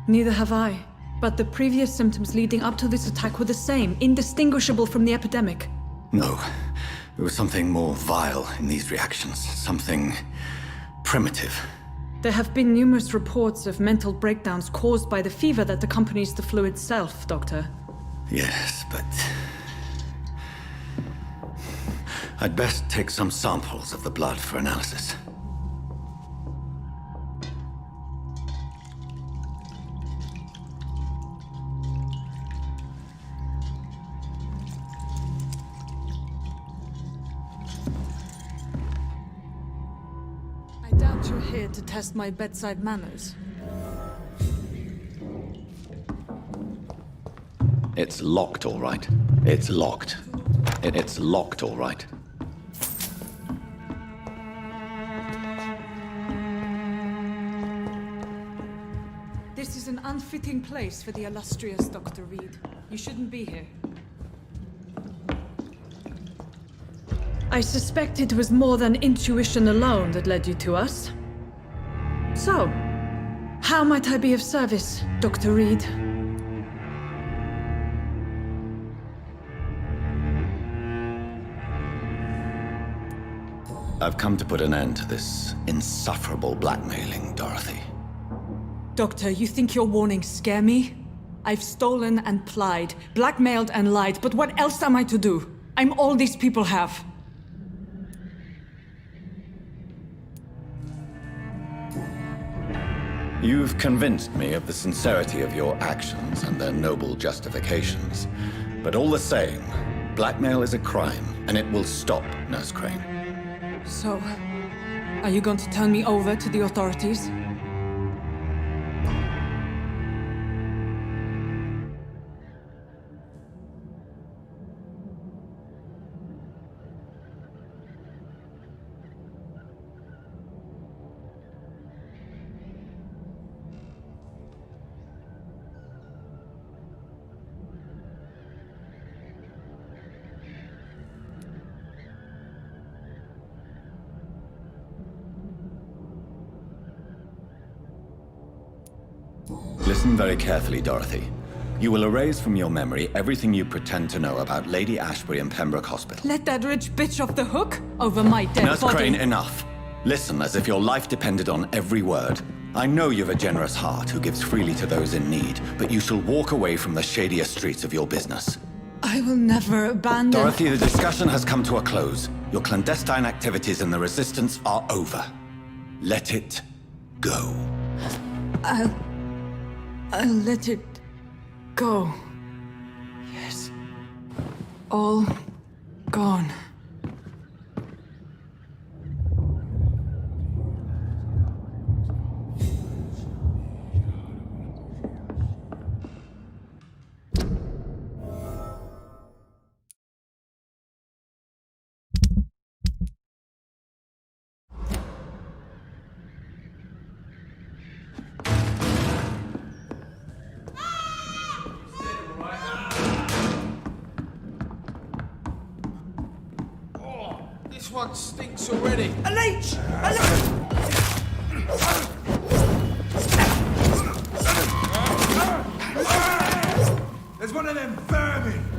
Neither have I. But the previous symptoms leading up to this attack were the same, indistinguishable from the epidemic. No. There was something more vile in these reactions. Something primitive. There have been numerous reports of mental breakdowns caused by the fever that accompanies the flu itself, Doctor. Yes, but... I'd best take some samples of the blood for analysis. I doubt you're here to test my bedside manners. It's locked, all right. It's locked. It's locked, all right. This is an unfitting place for the illustrious Dr. Reed. You shouldn't be here. I suspect it was more than intuition alone that led you to us. So, how might I be of service, Dr. Reed? I've come to put an end to this insufferable blackmailing, Dorothy. Doctor, you think your warnings scare me? I've stolen and plied, blackmailed and lied, but what else am I to do? I'm all these people have. You've convinced me of the sincerity of your actions and their noble justifications. But all the same, blackmail is a crime, and it will stop, Nurse Crane. So, are you going to turn me over to the authorities? Listen very carefully, Dorothy. You will erase from your memory everything you pretend to know about Lady Ashbury and Pembroke Hospital. Let that rich bitch off the hook over my dead Nurse body. Crane, enough. Listen as if your life depended on every word. I know you've a generous heart who gives freely to those in need, but you shall walk away from the shadier streets of your business. I will never abandon... Dorothy, the discussion has come to a close. Your clandestine activities in the Resistance are over. Let it go. I'll let it go. Yes. All gone. This one stinks already. A leech! A There's one of them vermin!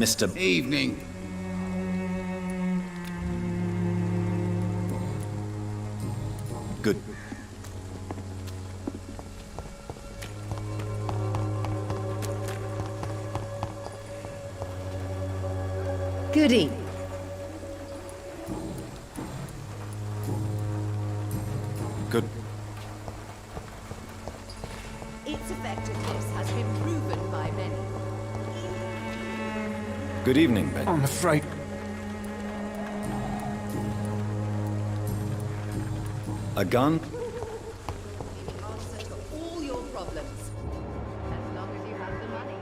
Mr. Evening. Good. Goody. Good. Its effectiveness has been proven by many. Good evening, Ben. I'm afraid... A gun? The answer to all your problems. As long as you have the money.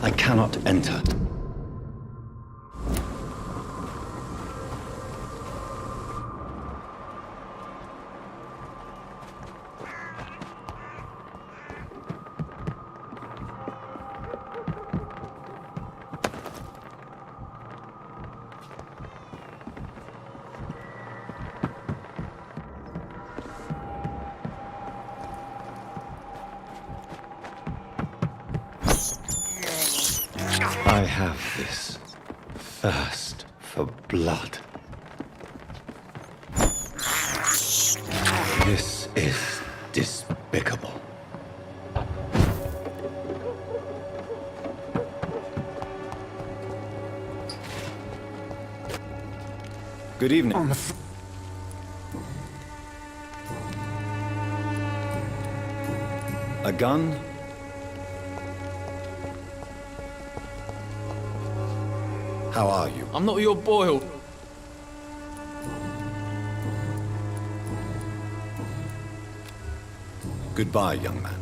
I cannot enter. I have this thirst for blood. This is despicable. Good evening. A gun? How are you? I'm not your boy. Goodbye, young man.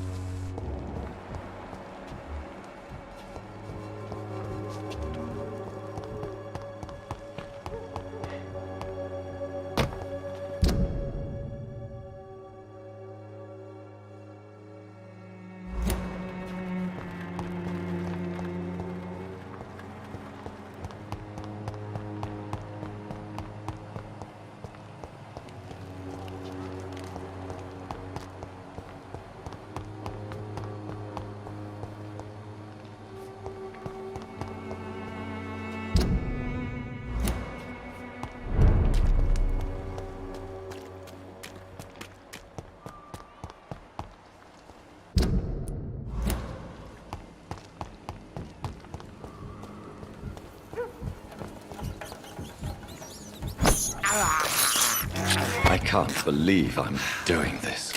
I can't believe I'm doing this.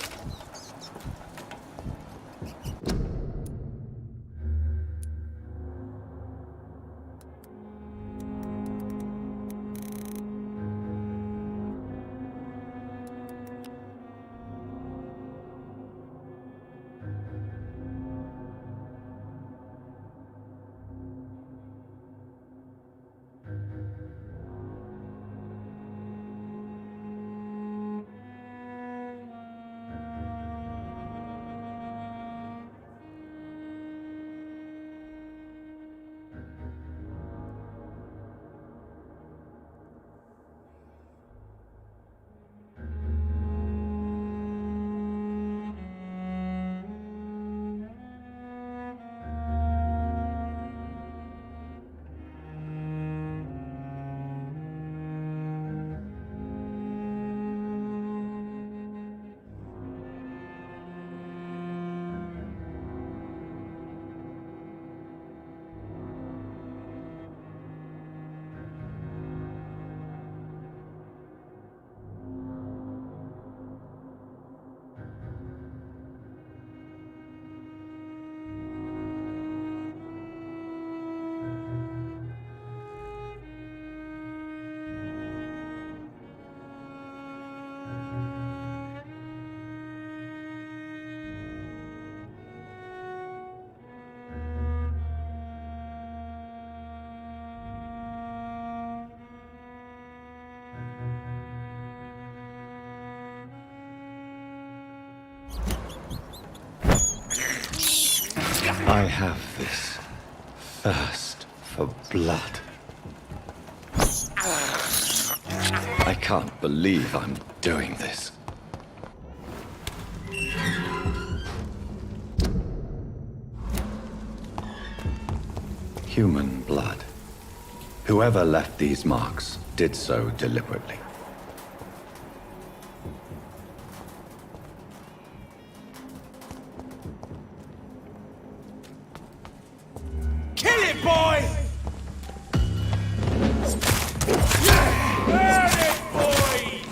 I have this thirst for blood. I can't believe I'm doing this. Human blood. Whoever left these marks did so deliberately. Kill it, boy! Burn it, boy!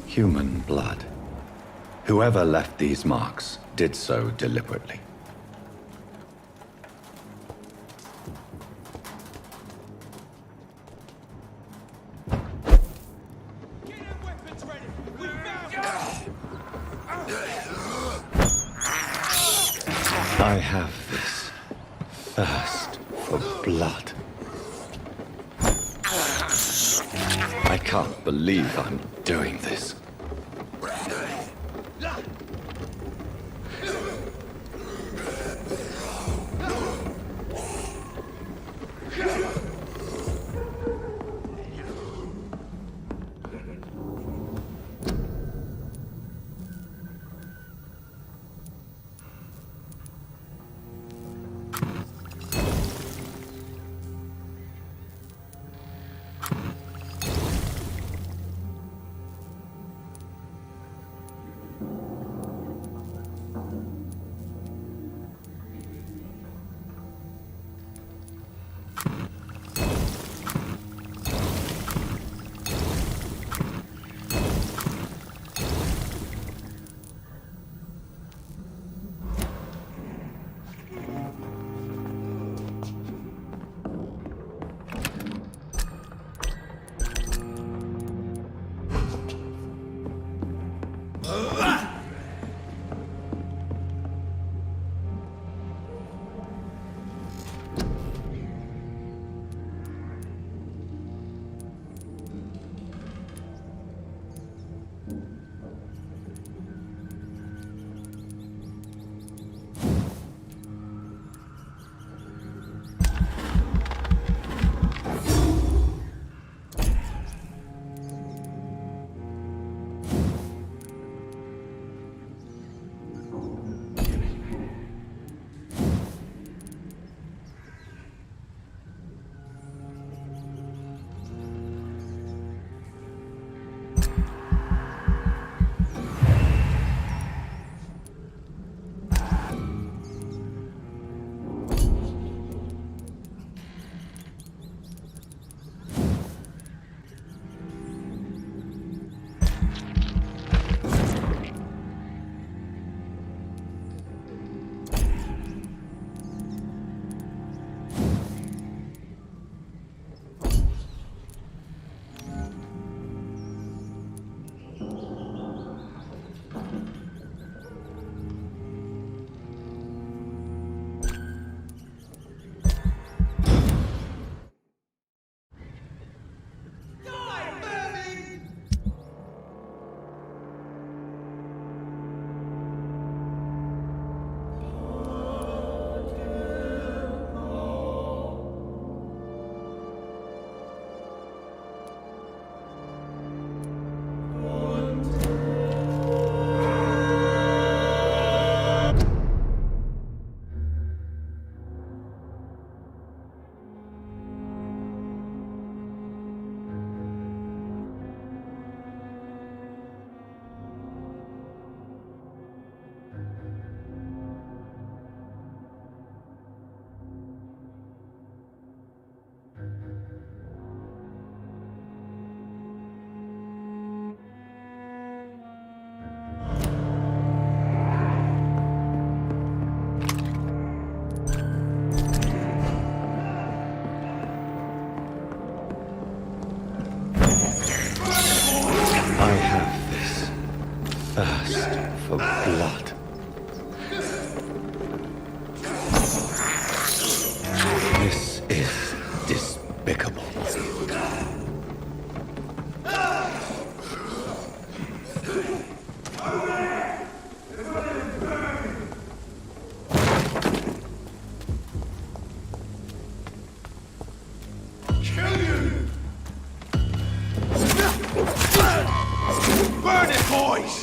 Human blood. Whoever left these marks did so deliberately. I have this thirst for blood. I can't believe I'm doing this. Thirst for blood. This is despicable. Burn it, boys!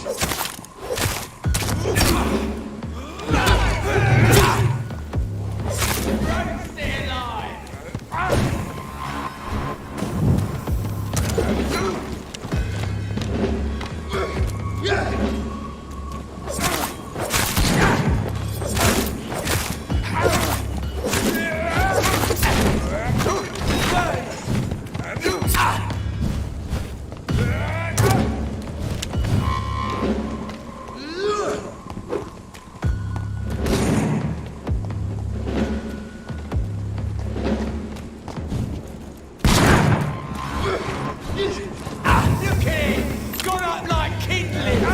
Stay alive! Look here! Gone up like kindling!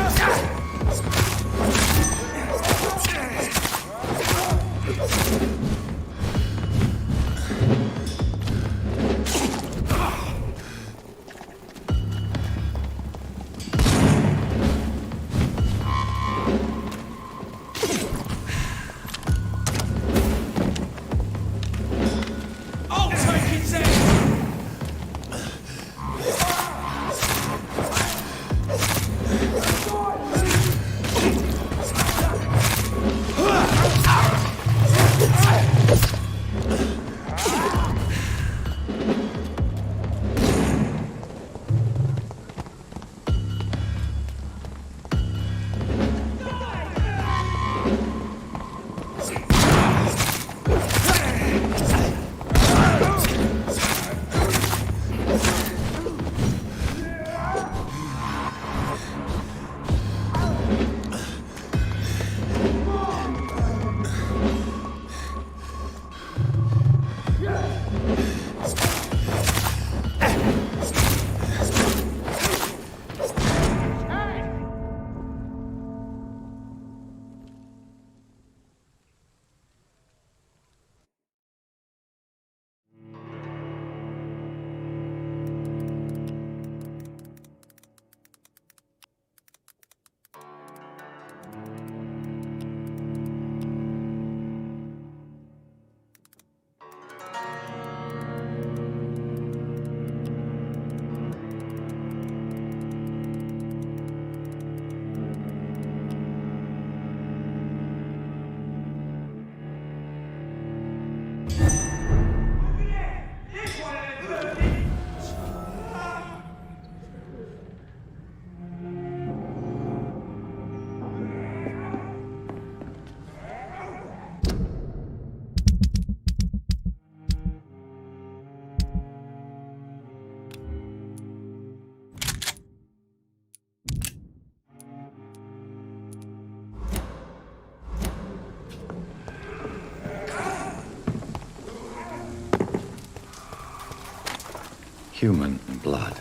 Human blood.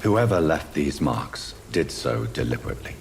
Whoever left these marks did so deliberately.